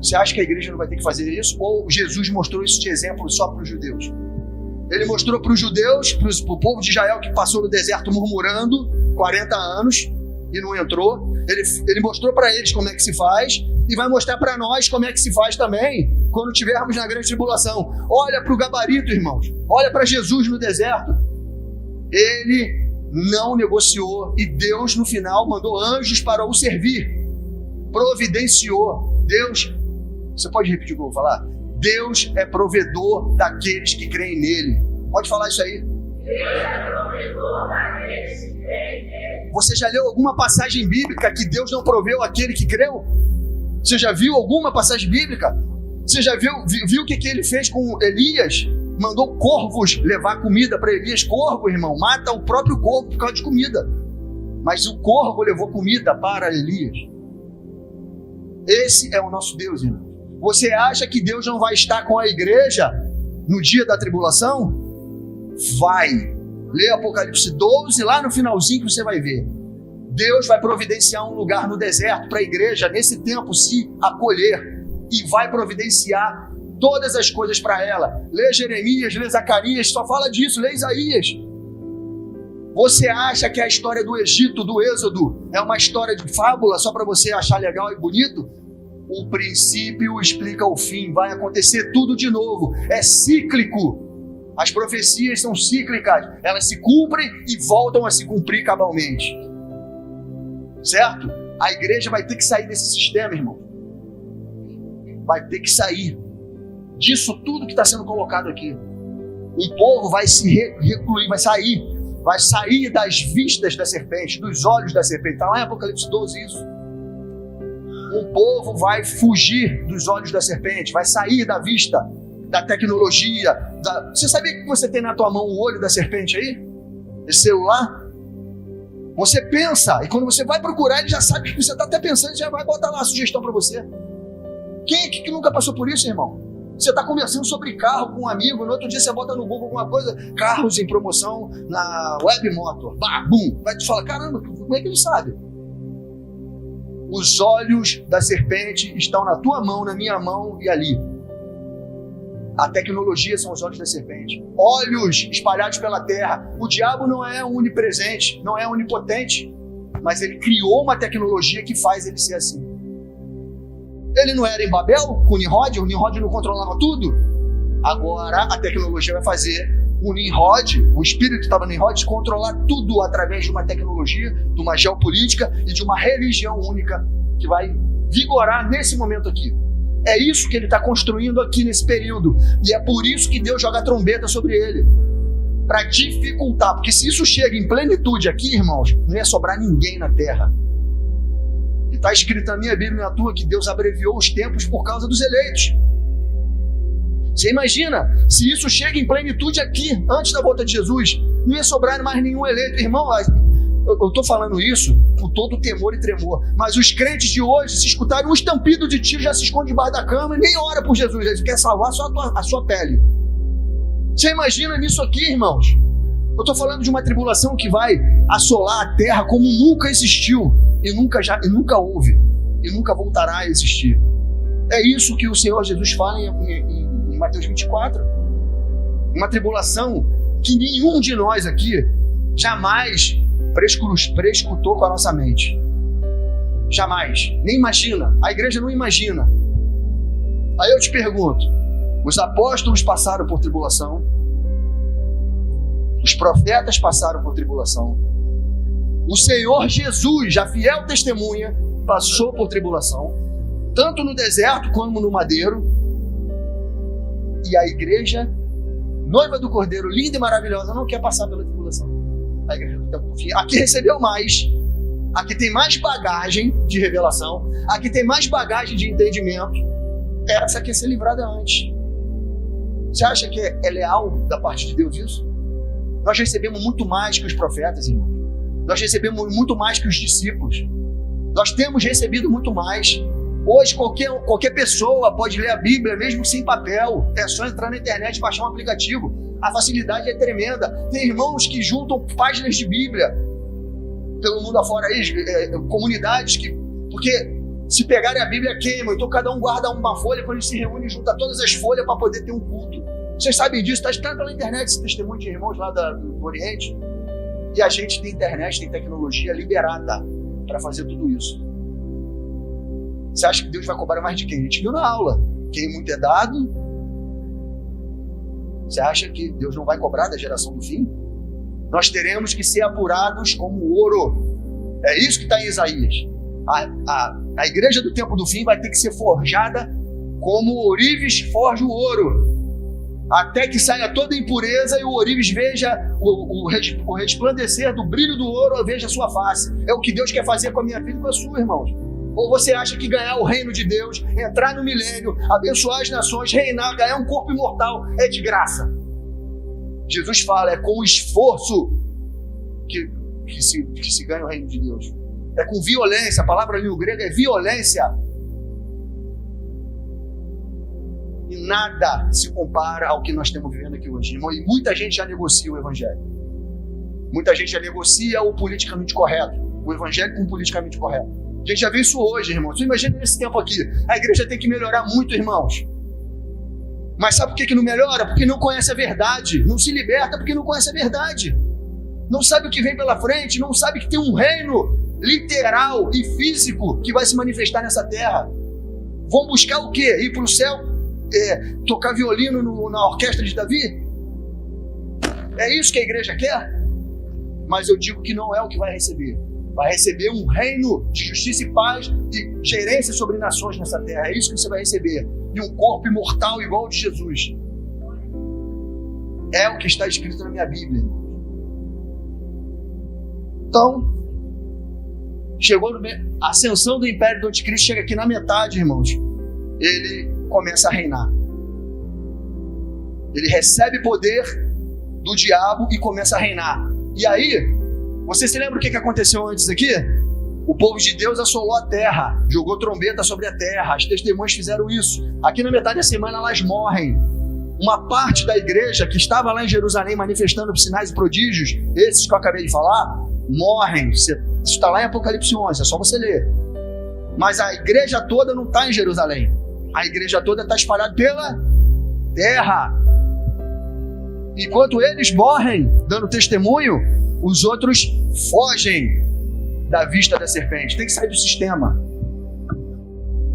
Você acha que a igreja não vai ter que fazer isso? Ou Jesus mostrou isso de exemplo só para os judeus? Ele mostrou para os judeus, para o povo de Israel que passou no deserto murmurando 40 anos e não entrou. Ele mostrou para eles como é que se faz e vai mostrar para nós como é que se faz também quando estivermos na grande tribulação. Olha para o gabarito, irmãos. Olha para Jesus no deserto. Ele não negociou e Deus no final mandou anjos para o servir. Providenciou. Deus... Você pode repetir o que eu vou falar? Deus é provedor daqueles que creem nele. Pode falar isso aí? Deus é provedor daqueles que creem nele. Você já leu alguma passagem bíblica que Deus não proveu aquele que creu? Você já viu alguma passagem bíblica? Você já viu o que ele fez com Elias? Mandou corvos levar comida para Elias. Corvo, irmão, mata o próprio corvo por causa de comida. Mas o corvo levou comida para Elias. Esse é o nosso Deus, irmão. Você acha que Deus não vai estar com a igreja no dia da tribulação? Vai. Lê Apocalipse 12, lá no finalzinho que você vai ver. Deus vai providenciar um lugar no deserto para a igreja, nesse tempo, se acolher. E vai providenciar todas as coisas para ela. Lê Jeremias, lê Zacarias, só fala disso. Lê Isaías. Você acha que a história do Egito, do Êxodo, é uma história de fábula só para você achar legal e bonito? O princípio explica o fim, vai acontecer tudo de novo, é cíclico. As profecias são cíclicas, elas se cumprem e voltam a se cumprir cabalmente. Certo? A igreja vai ter que sair desse sistema, irmão. Vai ter que sair disso tudo que está sendo colocado aqui. O povo vai se recluir, vai sair das vistas da serpente, dos olhos da serpente. Está lá em Apocalipse 12 isso. O povo vai fugir dos olhos da serpente, vai sair da vista da tecnologia. Você sabia que você tem na tua mão o olho da serpente aí? Esse celular? Você pensa, e quando você vai procurar, ele já sabe o que você está até pensando, já vai botar lá a sugestão para você. Quem é que nunca passou por isso, irmão? Você está conversando sobre carro com um amigo, no outro dia você bota no Google alguma coisa, carros em promoção na Webmotor, bum, vai te falar, caramba, como é que ele sabe? Os olhos da serpente estão na tua mão, na minha mão e ali. A tecnologia são os olhos da serpente. Olhos espalhados pela terra. O diabo não é onipresente, não é onipotente, mas ele criou uma tecnologia que faz ele ser assim. Ele não era em Babel com o Nimrod não controlava tudo? Agora a tecnologia vai fazer o Nimrod, o espírito que estava no Nimrod, controlar tudo através de uma tecnologia, de uma geopolítica e de uma religião única que vai vigorar nesse momento aqui. É isso que ele está construindo aqui nesse período. E é por isso que Deus joga a trombeta sobre ele. Para dificultar. Porque se isso chega em plenitude aqui, irmãos, não ia sobrar ninguém na terra. E está escrito na minha Bíblia e na tua que Deus abreviou os tempos por causa dos eleitos. Você imagina, se isso chega em plenitude aqui, antes da volta de Jesus, não ia sobrar mais nenhum eleito. Irmão, eu estou falando isso com todo temor e tremor, mas os crentes de hoje, se escutarem um estampido de tiro, já se esconde debaixo da cama e nem ora por Jesus, eles querem salvar só a sua pele. Você imagina nisso aqui, irmãos? Eu estou falando de uma tribulação que vai assolar a terra como nunca existiu e nunca houve e nunca voltará a existir. É isso que o Senhor Jesus fala em Mateus 24. Uma tribulação que nenhum de nós aqui jamais prescutou com a nossa mente. Jamais. Nem imagina. A igreja não imagina. Aí eu te pergunto, os apóstolos passaram por tribulação, os profetas passaram por tribulação, o Senhor Jesus, a fiel testemunha, passou por tribulação, tanto no deserto como no madeiro. E a igreja, noiva do Cordeiro, linda e maravilhosa, não quer passar pela tribulação. A igreja do tempo do fim, aqui recebeu mais, aqui tem mais bagagem de revelação, aqui tem mais bagagem de entendimento. Essa quer ser livrada antes. Você acha que é leal da parte de Deus isso? Nós recebemos muito mais que os profetas, irmão. Nós recebemos muito mais que os discípulos. Nós temos recebido muito mais. Hoje qualquer pessoa pode ler a Bíblia mesmo sem papel. É só entrar na internet e baixar um aplicativo. A facilidade é tremenda. Tem irmãos que juntam páginas de Bíblia pelo mundo afora aí, comunidades que... Porque se pegarem a Bíblia, queimam. Então cada um guarda uma folha, quando eles se reúnem, junta todas as folhas para poder ter um culto. Vocês sabem disso, está pela internet esse testemunho de irmãos lá do Oriente. E a gente tem internet, tem tecnologia liberada para fazer tudo isso. Você acha que Deus vai cobrar mais de quem? A gente viu na aula. Quem muito é dado. Você acha que Deus não vai cobrar da geração do fim? Nós teremos que ser apurados como ouro. É isso que está em Isaías. A igreja do tempo do fim vai ter que ser forjada como o ourives forja o ouro, até que saia toda a impureza e o ourives veja o resplandecer do brilho do ouro, veja a sua face. É o que Deus quer fazer com a minha vida e com a sua, irmãos. Ou você acha que ganhar o reino de Deus, entrar no milênio, abençoar as nações, reinar, ganhar um corpo imortal é de graça? Jesus fala, é com esforço que se ganha o reino de Deus. É com violência, a palavra ali no grego é violência. E nada se compara ao que nós estamos vivendo aqui hoje, irmão. E muita gente já negocia o evangelho. Muita gente já negocia o politicamente correto, o evangelho com o politicamente correto. A gente já vê isso hoje, irmãos. Você imagina nesse tempo aqui. A igreja tem que melhorar muito, irmãos. Mas sabe por que não melhora? Porque não conhece a verdade. Não se liberta porque não conhece a verdade. não sabe o que vem pela frente, não sabe que tem um reino literal e físico que vai se manifestar nessa terra. Vão buscar o quê? Ir para o céu? Tocar violino na orquestra de Davi? É isso que a igreja quer? Mas eu digo que não é o que vai receber. Vai receber um reino de justiça e paz e gerência sobre nações nessa terra. É isso que você vai receber. E um corpo imortal igual ao de Jesus. É o que está escrito na minha Bíblia. Então, chegou a ascensão do império do anticristo, chega aqui na metade, irmãos. Ele começa a reinar. Ele recebe poder do diabo e começa a reinar. E aí, você se lembra o que aconteceu antes aqui? O povo de Deus assolou a terra, jogou trombeta sobre a terra, as testemunhas fizeram isso. Aqui na metade da semana elas morrem. Uma parte da igreja que estava lá em Jerusalém manifestando sinais e prodígios, esses que eu acabei de falar, morrem. Isso está lá em Apocalipse 11, é só você ler. Mas a igreja toda não está em Jerusalém. A igreja toda está espalhada pela terra. Enquanto eles morrem dando testemunho, os outros fogem da vista da serpente. Tem que sair do sistema.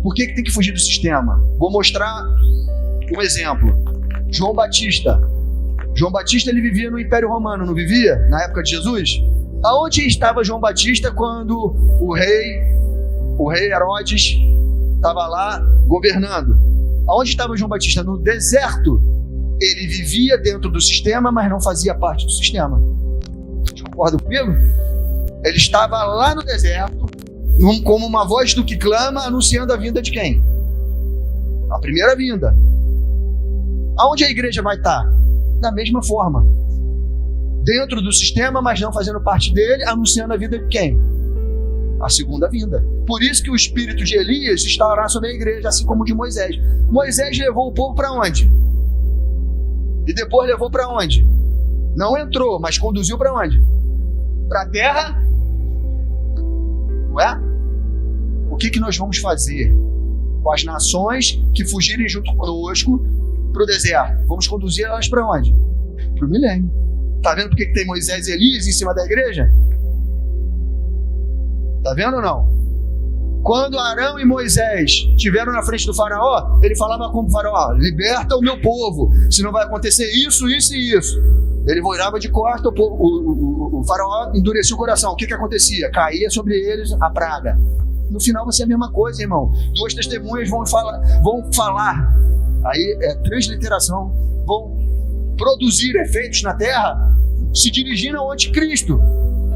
Por que tem que fugir do sistema? Vou mostrar um exemplo. João Batista. João Batista, ele vivia no Império Romano, não vivia? Na época de Jesus? Aonde estava João Batista quando o rei Herodes estava lá governando? Aonde estava João Batista? No deserto. Ele vivia dentro do sistema, mas não fazia parte do sistema. Vocês concordam comigo? Ele estava lá no deserto, como uma voz do que clama, anunciando a vinda de quem? A primeira vinda. Aonde a igreja vai estar? Da mesma forma. Dentro do sistema, mas não fazendo parte dele, anunciando a vinda de quem? A segunda vinda. Por isso que o espírito de Elias estará sobre a igreja, assim como o de Moisés. Moisés levou o povo para onde? E depois levou para onde? Não entrou, mas conduziu para onde? Para a terra? Não é? O que nós vamos fazer com as nações que fugirem junto conosco para o deserto? Vamos conduzir elas para onde? Para o milênio. Tá vendo por que tem Moisés e Elias em cima da igreja? Tá vendo ou não? Quando Arão e Moisés estiveram na frente do faraó, ele falava como faraó: liberta o meu povo, senão vai acontecer isso, isso e isso. Ele virava de costas, o faraó endurecia o coração. O que acontecia? Caía sobre eles a praga. No final vai ser a mesma coisa, irmão. Duas testemunhas vão falar. Aí é transliteração. Vão produzir efeitos na terra, se dirigindo ao anticristo.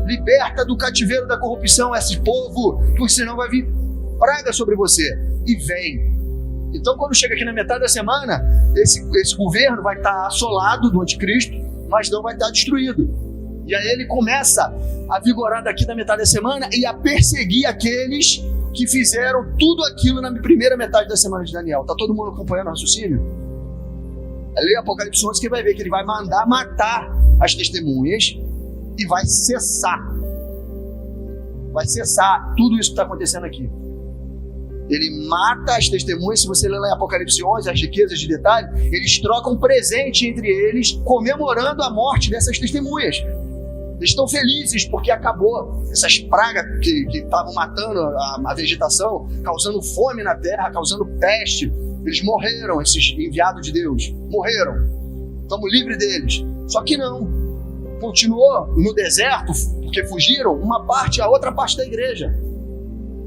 Liberta do cativeiro da corrupção esse povo, porque senão vai vir praga sobre você. E vem. Então, quando chega aqui na metade da semana, esse governo vai estar assolado do anticristo, mas não vai estar destruído. E aí ele começa a vigorar daqui da metade da semana e a perseguir aqueles que fizeram tudo aquilo na primeira metade da semana de Daniel. Está todo mundo acompanhando o raciocínio? Leia Apocalipse 11 que vai ver que ele vai mandar matar as testemunhas e vai cessar tudo isso que está acontecendo aqui. Ele mata as testemunhas. Se você ler lá em Apocalipse 11, as riquezas de detalhe, eles trocam presente entre eles, comemorando a morte dessas testemunhas. Eles estão felizes porque acabou essas pragas que estavam matando a vegetação, causando fome na terra, causando peste. Eles morreram, esses enviados de Deus. Morreram. Estamos livres deles. Só que não. Continuou no deserto, porque fugiram, a outra parte da igreja,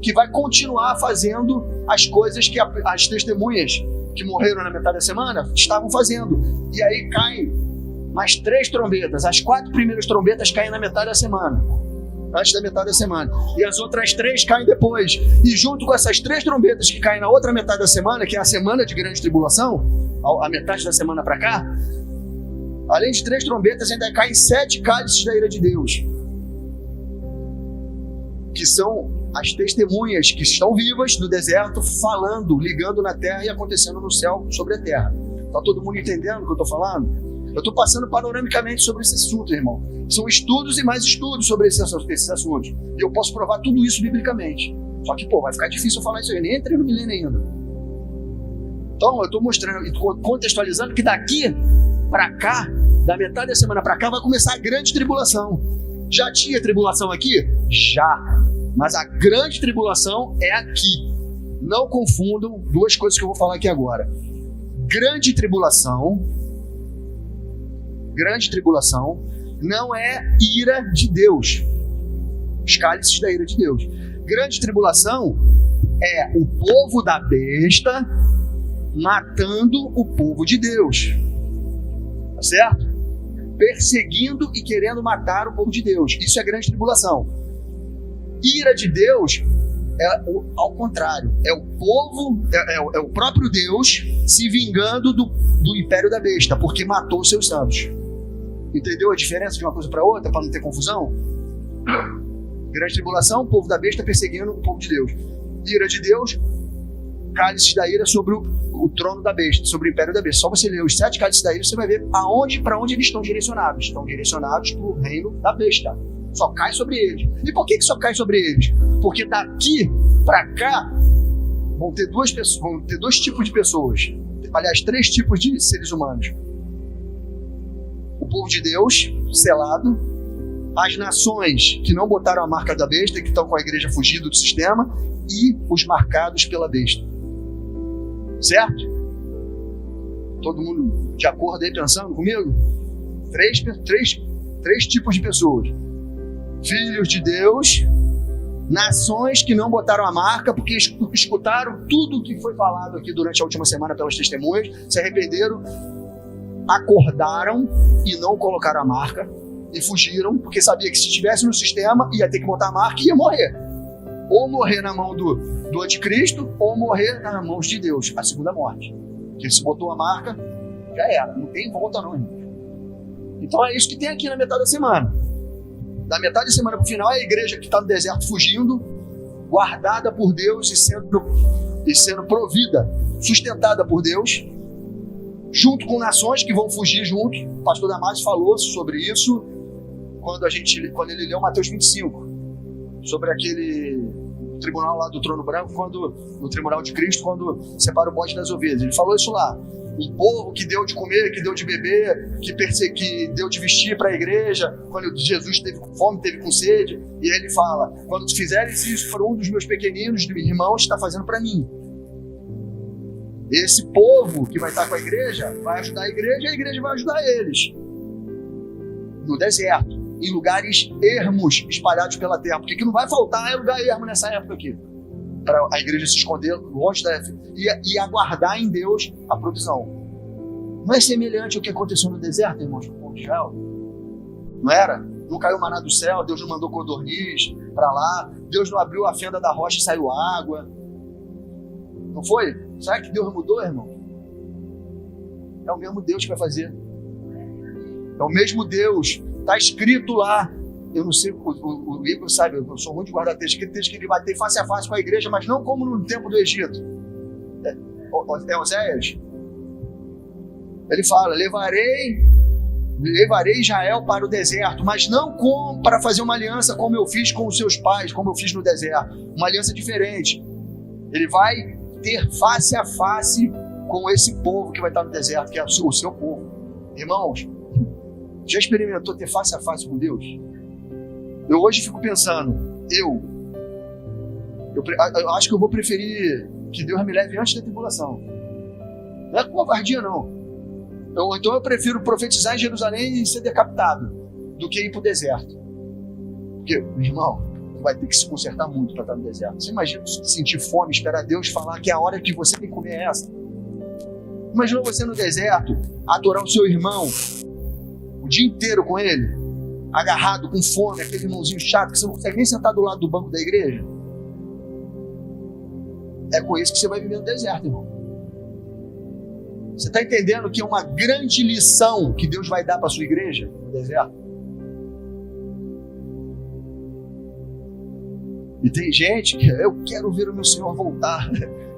que vai continuar fazendo as coisas que as testemunhas que morreram na metade da semana estavam fazendo. E aí caem mais 3 trombetas. As 4 primeiras trombetas caem na metade da semana, antes da metade da semana. E as outras 3 caem depois. E junto com essas 3 trombetas que caem na outra metade da semana, que é a semana de grande tribulação, a metade da semana para cá, além de 3 trombetas, ainda caem 7 cálices da ira de Deus, que são as testemunhas que estão vivas no deserto, falando, ligando na terra e acontecendo no céu sobre a terra. Está todo mundo entendendo o que eu estou falando? Eu estou passando panoramicamente sobre esse assunto, irmão. São estudos e mais estudos sobre esses assuntos. E eu posso provar tudo isso biblicamente. Só que, vai ficar difícil eu falar isso aí. Nem entrei no milênio ainda. Então, eu estou mostrando e contextualizando que daqui para cá Da metade da semana para cá vai começar a grande tribulação. Já tinha tribulação aqui? Já. Mas a grande tribulação é aqui. Não confundam duas coisas que eu vou falar aqui agora. Grande tribulação não é ira de Deus. Os cálices da ira de Deus. Grande tribulação é o povo da besta matando o povo de Deus. Tá certo? Perseguindo e querendo matar o povo de Deus. Isso é grande tribulação. Ira de Deus é ao contrário. É o povo, é o próprio Deus se vingando do império da besta, porque matou os seus santos. Entendeu a diferença de uma coisa para outra, para não ter confusão? Grande tribulação, o povo da besta perseguindo o povo de Deus. Ira de Deus, cálices da ira sobre o trono da besta, sobre o império da besta. Só você ler os 7 cálices da ira, você vai ver para onde eles estão direcionados. Estão direcionados para o reino da besta. Só cai sobre eles. E por que só cai sobre eles? Porque daqui para cá vão ter dois tipos de pessoas. Aliás, 3 tipos de seres humanos. O povo de Deus, selado, as nações que não botaram a marca da besta, que estão com a igreja fugindo do sistema, e os marcados pela besta. Certo? Todo mundo de acordo aí pensando comigo? 3 tipos de pessoas. Filhos de Deus, nações que não botaram a marca porque escutaram tudo o que foi falado aqui durante a última semana pelas testemunhas, se arrependeram, acordaram e não colocaram a marca e fugiram, porque sabia que se estivesse no sistema ia ter que botar a marca e ia morrer. Ou morrer na mão do anticristo, ou morrer nas mãos de Deus, a segunda morte. Porque se botou a marca, já era, não tem volta não, irmão. Então é isso que tem aqui na metade da semana. Da metade da semana para o final é a igreja que está no deserto fugindo, guardada por Deus e sendo provida, sustentada por Deus, junto com nações que vão fugir junto. O pastor Damaso falou sobre isso quando ele leu Mateus 25, sobre aquele tribunal lá do trono branco, no tribunal de Cristo, quando separa o bode das ovelhas. Ele falou isso lá. Um povo que deu de comer, que deu de beber, que deu de vestir para a igreja, quando Jesus teve com fome, teve com sede. E ele fala, quando fizeres isso para um dos meus pequeninos irmãos, está fazendo para mim. Esse povo que vai estar com a igreja, vai ajudar a igreja vai ajudar eles. No deserto, em lugares ermos espalhados pela terra. Porque que não vai faltar lugar ermo nessa época aqui. Para a igreja se esconder longe da e aguardar em Deus a provisão. Não é semelhante ao que aconteceu no deserto, irmãos, com o povo de Israel? Não era? Não caiu maná do céu, Deus não mandou codorniz para lá, Deus não abriu a fenda da rocha e saiu água. Não foi? Será que Deus mudou, irmão? É o mesmo Deus que vai fazer. É o mesmo Deus. Está escrito lá. Eu não sei, o livro sabe, eu sou ruim de guardar texto, que texto que ele bater face a face com a igreja, mas não como no tempo do Egito. É Oséias. Ele fala, levarei Israel para o deserto, mas não para fazer uma aliança como eu fiz com os seus pais, como eu fiz no deserto. Uma aliança diferente. Ele vai ter face a face com esse povo que vai estar no deserto, que é o seu povo. Irmãos, já experimentou ter face a face com Deus? Eu hoje fico pensando, eu acho que eu vou preferir que Deus me leve antes da tribulação. Não é covardia, não. Então eu prefiro profetizar em Jerusalém e ser decapitado do que ir para o deserto. Porque, meu irmão, vai ter que se consertar muito para estar no deserto. Você imagina sentir fome, esperar Deus falar que a hora que você tem que comer é essa. Imagina você no deserto, adorar o seu irmão o dia inteiro com ele, agarrado, com fome, aquele irmãozinho chato que você não consegue nem sentar do lado do banco da igreja. É com isso que você vai viver no deserto, irmão. Você está entendendo que é uma grande lição que Deus vai dar para a sua igreja no deserto? E tem gente que eu quero ver o meu Senhor voltar,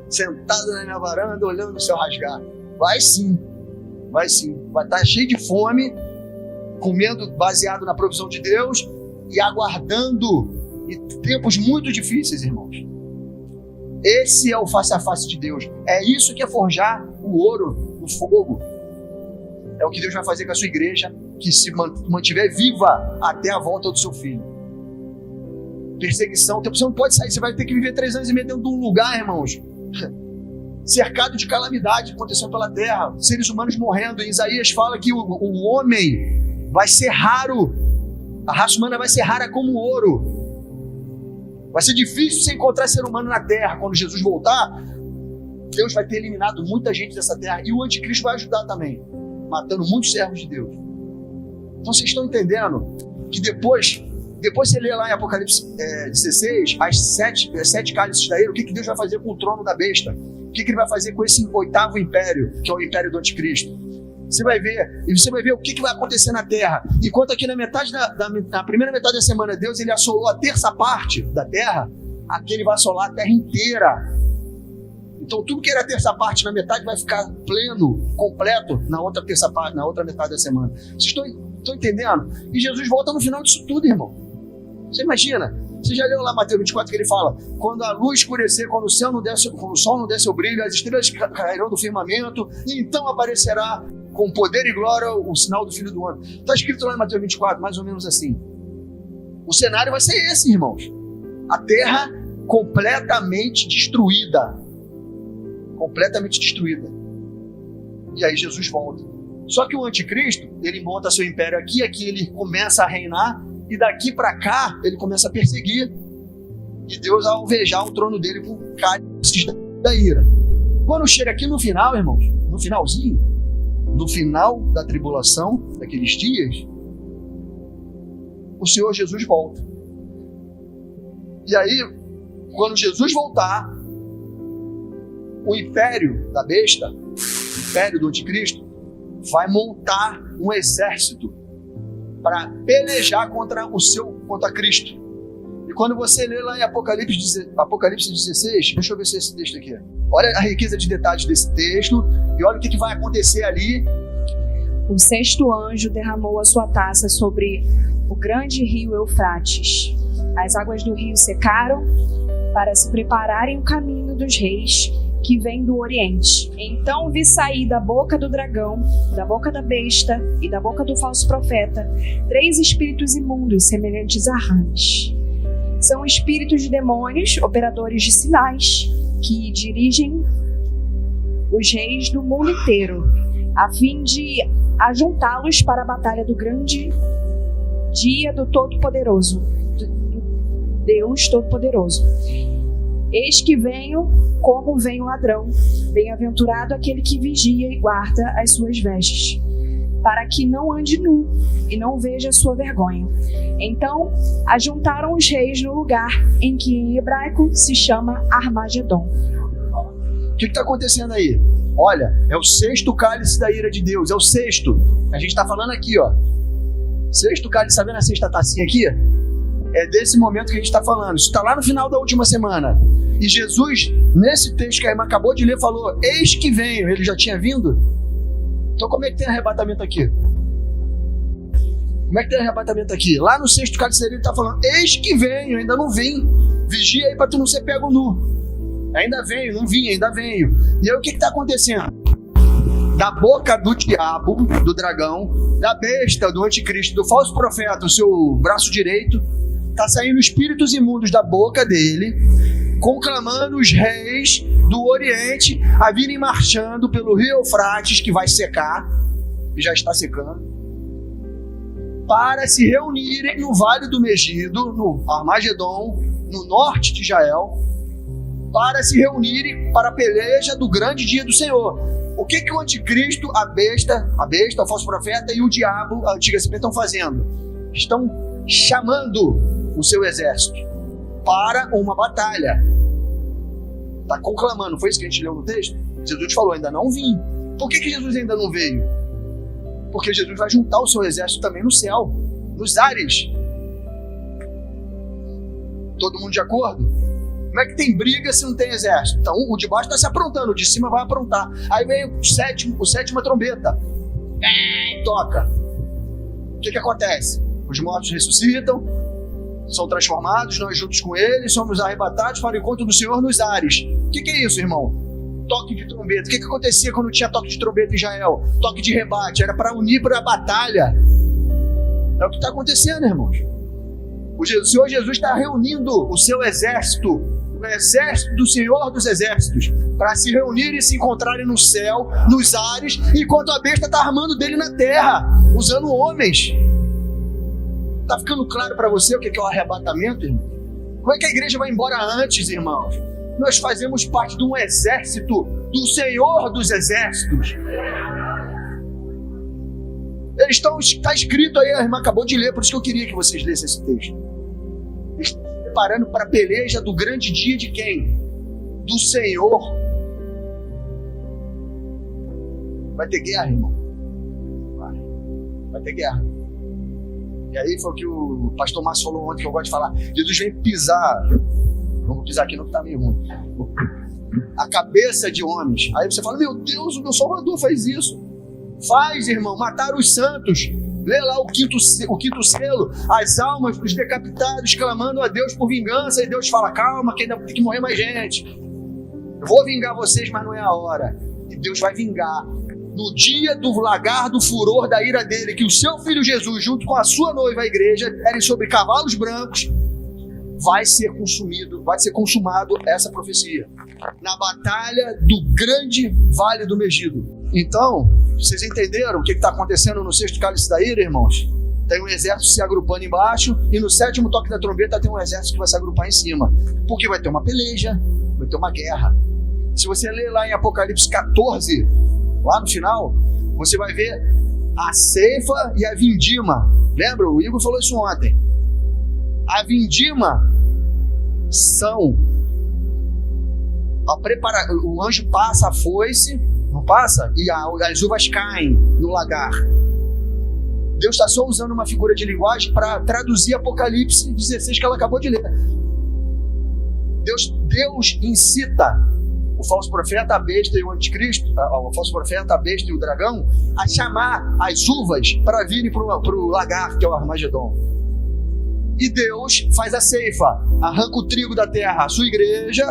sentado na minha varanda, olhando o céu rasgar. Vai sim, vai estar cheio de fome, comendo baseado na provisão de Deus e aguardando em tempos muito difíceis, irmãos. Esse é o face a face de Deus. É isso que é forjar o ouro no fogo. É o que Deus vai fazer com a sua igreja, que se mantiver viva até a volta do seu filho. Perseguição, você não pode sair, você vai ter que viver 3 anos e meio dentro de um lugar, irmãos, cercado de calamidade acontecendo pela terra, seres humanos morrendo. Em Isaías fala que o homem vai ser raro, a raça humana vai ser rara como ouro. Vai ser difícil você encontrar ser humano na terra. Quando Jesus voltar, Deus vai ter eliminado muita gente dessa terra, e o anticristo vai ajudar também, matando muitos servos de Deus. Então vocês estão entendendo que depois você lê lá em Apocalipse 16, as 7 cálices da ira, o que Deus vai fazer com o trono da besta? O que ele vai fazer com esse 8º império, que é o império do anticristo? Você vai ver o que vai acontecer na terra. Enquanto aqui na primeira metade da semana, Deus ele assolou a terça parte da terra, aqui ele vai assolar a terra inteira. Então tudo que era a terça parte na metade vai ficar pleno, completo na outra terça parte, na outra metade da semana. Vocês estão entendendo? E Jesus volta no final disso tudo, irmão. Você imagina? Você já leu lá Mateus 24 que ele fala: quando a luz escurecer, quando o sol não der seu brilho, as estrelas cairão do firmamento, e então aparecerá com poder e glória o sinal do Filho do Homem. Está escrito lá em Mateus 24, mais ou menos assim. O cenário vai ser esse, irmãos. A terra completamente destruída. Completamente destruída. E aí Jesus volta. Só que o anticristo, ele monta seu império aqui ele começa a reinar, e daqui para cá ele começa a perseguir, e Deus a alvejar o trono dele com cálices da ira. Quando chega aqui no final, irmãos, no finalzinho, no final da tribulação, daqueles dias, o Senhor Jesus volta. E aí, quando Jesus voltar, o império da besta, o império do anticristo, vai montar um exército para pelejar contra Cristo. E quando você lê lá em Apocalipse 16, deixa eu ver se é esse texto aqui. Olha a riqueza de detalhes desse texto e olha o que vai acontecer ali. O 6º anjo derramou a sua taça sobre o grande rio Eufrates. As águas do rio secaram para se prepararem o caminho dos reis que vêm do Oriente. Então vi sair da boca do dragão, da boca da besta e da boca do falso profeta 3 espíritos imundos semelhantes a rãs. São espíritos de demônios, operadores de sinais, que dirigem os reis do mundo inteiro, a fim de ajuntá-los para a batalha do grande dia do Todo-Poderoso, Deus Todo-Poderoso. Eis que venho como vem o ladrão, bem-aventurado aquele que vigia e guarda as suas vestes, para que não ande nu e não veja a sua vergonha. Então ajuntaram os reis no lugar em que em hebraico se chama Armagedon. O que está acontecendo aí? Olha, é o 6º cálice da ira de Deus, é o 6º. A gente está falando aqui, ó. 6º cálice, tá vendo a 6ª tacinha aqui? É desse momento que a gente está falando. Isso está lá no final da última semana. E Jesus, nesse texto que a irmã acabou de ler, falou: eis que venho. Ele já tinha vindo? Então como é que tem arrebatamento aqui? Como é que tem arrebatamento aqui? Lá no 6º cálice ele está falando: eis que venho, ainda não vim. Vigia aí para tu não ser pego nu. Ainda venho, não vim, ainda venho. E aí o que está acontecendo? Da boca do diabo, do dragão, da besta, do anticristo, do falso profeta, o seu braço direito, está saindo espíritos imundos da boca dele, conclamando os reis do Oriente a virem marchando pelo rio Eufrates, que vai secar, e já está secando, para se reunirem no Vale do Megido, no Armagedon, no norte de Israel, para se reunirem para a peleja do grande dia do Senhor. O que o anticristo, a besta, o falso profeta e o diabo, a antiga serpente, estão fazendo? Estão chamando o seu exército para uma batalha. Está conclamando, foi isso que a gente leu no texto? Jesus falou: ainda não vim. Por que Jesus ainda não veio? Porque Jesus vai juntar o seu exército também no céu, nos ares. Todo mundo de acordo? Como é que tem briga se não tem exército? Então o de baixo está se aprontando, o de cima vai aprontar. Aí vem a sétima trombeta. Toca. O que acontece? Os mortos ressuscitam, são transformados, nós juntos com eles somos arrebatados para o encontro do Senhor nos ares. O que é isso, irmão? toque de trombeta. O que acontecia quando tinha toque de trombeta em Israel? Toque de rebate, era para unir para a batalha. É o que está acontecendo, irmãos. O Senhor Jesus está reunindo o seu exército, o exército do Senhor dos Exércitos, para se reunir e se encontrarem no céu, nos ares, enquanto a besta está armando dele na terra, usando homens. Está ficando claro para você o que é o arrebatamento, irmão? Como é que a igreja vai embora antes, irmãos? Nós fazemos parte de um exército do Senhor dos Exércitos. Está escrito aí, a irmã acabou de ler, por isso que eu queria que vocês lessem esse texto. Eles estão se preparando para a peleja do grande dia de quem? Do Senhor. Vai ter guerra, irmão. Vai ter guerra. E aí foi o que o pastor Márcio falou ontem, que eu gosto de falar. Jesus vem pisar. Vamos pisar aqui, não, que está meio ruim. A cabeça de homens. Aí você fala, meu Deus, o meu Salvador faz isso. Faz, irmão, mataram os santos. Lê lá o quinto selo, as almas dos decapitados clamando a Deus por vingança, e Deus fala, calma, que ainda tem que morrer mais gente. Eu vou vingar vocês, mas não é a hora. E Deus vai vingar. No dia do lagar do furor da ira dele, que o seu filho Jesus, junto com a sua noiva, a igreja, erem sobre cavalos brancos, vai ser consumado essa profecia. Na batalha do grande vale do Megido. Então, vocês entenderam o que está acontecendo no sexto cálice da ira, irmãos? Tem um exército se agrupando embaixo, e no sétimo toque da trombeta tem um exército que vai se agrupar em cima. Porque vai ter uma peleja, vai ter uma guerra. Se você ler lá em Apocalipse 14, lá no final, você vai ver a ceifa e a vindima. Lembra? O Igor falou isso ontem. A vindima são o anjo passa a foice, não passa? E as uvas caem no lagar. Deus está só usando uma figura de linguagem para traduzir Apocalipse 16 que ela acabou de ler. Deus incita o falso profeta, a besta e o anticristo, o falso profeta, a besta e o dragão, a chamar as uvas para virem para o lagar, que é o Armagedon. E Deus faz a ceifa, arranca o trigo da terra, a sua igreja,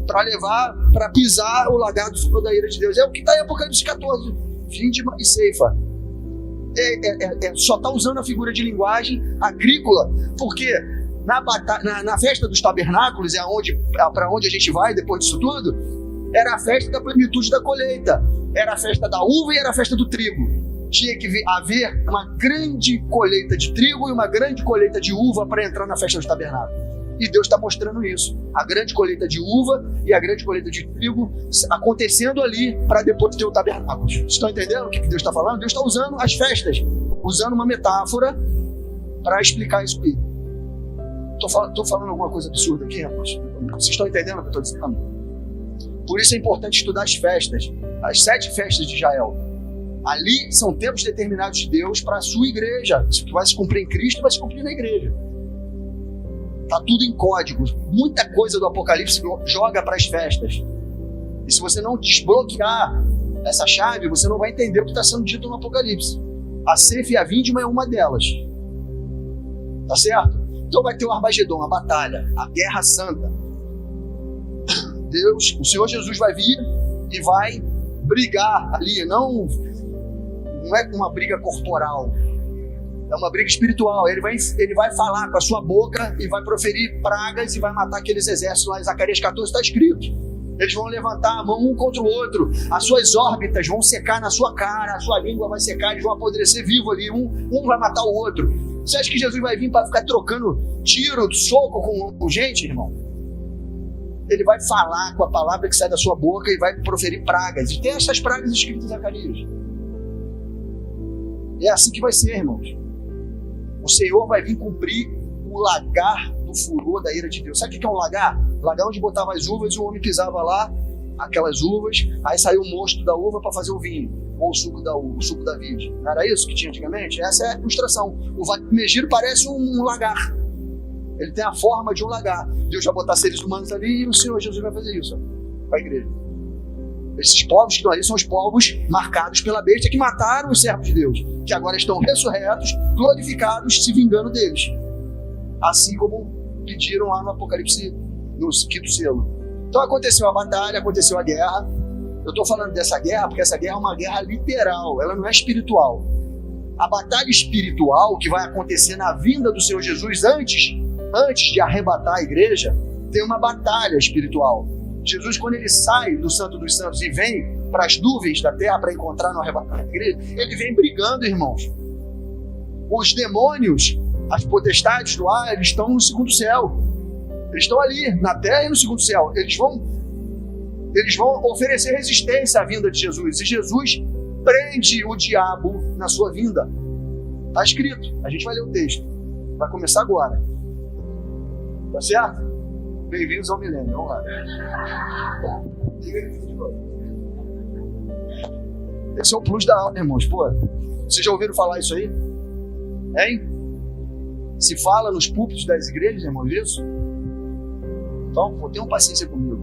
para levar, para pisar o lagar do furor da ira de Deus. É o que está em Apocalipse 14, vindima e ceifa. Só está usando a figura de linguagem agrícola, porque na festa dos tabernáculos, para onde a gente vai depois disso tudo, era a festa da plenitude da colheita, era a festa da uva e era a festa do trigo. Tinha que haver uma grande colheita de trigo e uma grande colheita de uva para entrar na festa dos tabernáculos. E Deus está mostrando isso, a grande colheita de uva e a grande colheita de trigo acontecendo ali para depois ter o tabernáculo. Vocês estão entendendo o que Deus está falando? Deus está usando as festas, usando uma metáfora para explicar isso aí. Estou falando alguma coisa absurda aqui, rapaz? Vocês estão entendendo o que eu estou dizendo? Por isso é importante estudar as festas, as 7 festas de Israel. Ali são tempos determinados de Deus para a sua igreja. Isso que vai se cumprir em Cristo vai se cumprir na igreja. Está tudo em código. Muita coisa do Apocalipse joga para as festas. E se você não desbloquear essa chave, você não vai entender o que está sendo dito no Apocalipse. A ceifa e a vindima é uma delas. Tá certo? Então vai ter o Armagedon, a batalha, a guerra santa. Deus, o Senhor Jesus vai vir e vai brigar ali. Não é uma briga corporal. É uma briga espiritual. Ele vai falar com a sua boca e vai proferir pragas e vai matar aqueles exércitos lá em Zacarias 14, está escrito. Eles vão levantar a mão um contra o outro, as suas órbitas vão secar na sua cara, a sua língua vai secar, eles vão apodrecer vivo ali, um vai matar o outro. Você acha que Jesus vai vir para ficar trocando tiro, soco com gente, irmão? Ele vai falar com a palavra que sai da sua boca e vai proferir pragas. E tem essas pragas escritas em Zacarias. É assim que vai ser, irmãos. O Senhor vai vir cumprir o lagar do furor da ira de Deus. Sabe o que é um lagar? Lagar onde botava as uvas e o homem pisava lá, aquelas uvas, aí saiu o mosto da uva para fazer o vinho, ou o suco da vide. Não era isso que tinha antigamente? Essa é a ilustração. O Vale do Megido parece um lagar. Ele tem a forma de um lagar. Deus vai botar seres humanos ali e o Senhor Jesus vai fazer isso com a igreja. Esses povos que estão ali são os povos marcados pela besta que mataram os servos de Deus, que agora estão ressurretos, glorificados, se vingando deles. Assim como pediram lá no Apocalipse, no quinto selo. Então aconteceu a batalha, aconteceu a guerra. Eu estou falando dessa guerra porque essa guerra é uma guerra literal, ela não é espiritual. A batalha espiritual que vai acontecer na vinda do Senhor Jesus antes de arrebatar a igreja, tem uma batalha espiritual. Jesus, quando ele sai do Santo dos Santos e vem para as nuvens da terra para encontrar no arrebatamento da igreja, ele vem brigando, irmãos. Os demônios, as potestades do ar, eles estão no segundo céu. Eles estão ali, na terra e no segundo céu. Eles vão oferecer resistência à vinda de Jesus. E Jesus prende o diabo na sua vinda. Está escrito. A gente vai ler o texto. Vai começar agora. Tá certo? Bem-vindos ao milênio. Vamos lá. Esse é o plus da aula, irmãos. Pô, vocês já ouviram falar isso aí? Hein? Se fala nos púlpitos das igrejas, irmãos, isso? Então, tenham paciência comigo.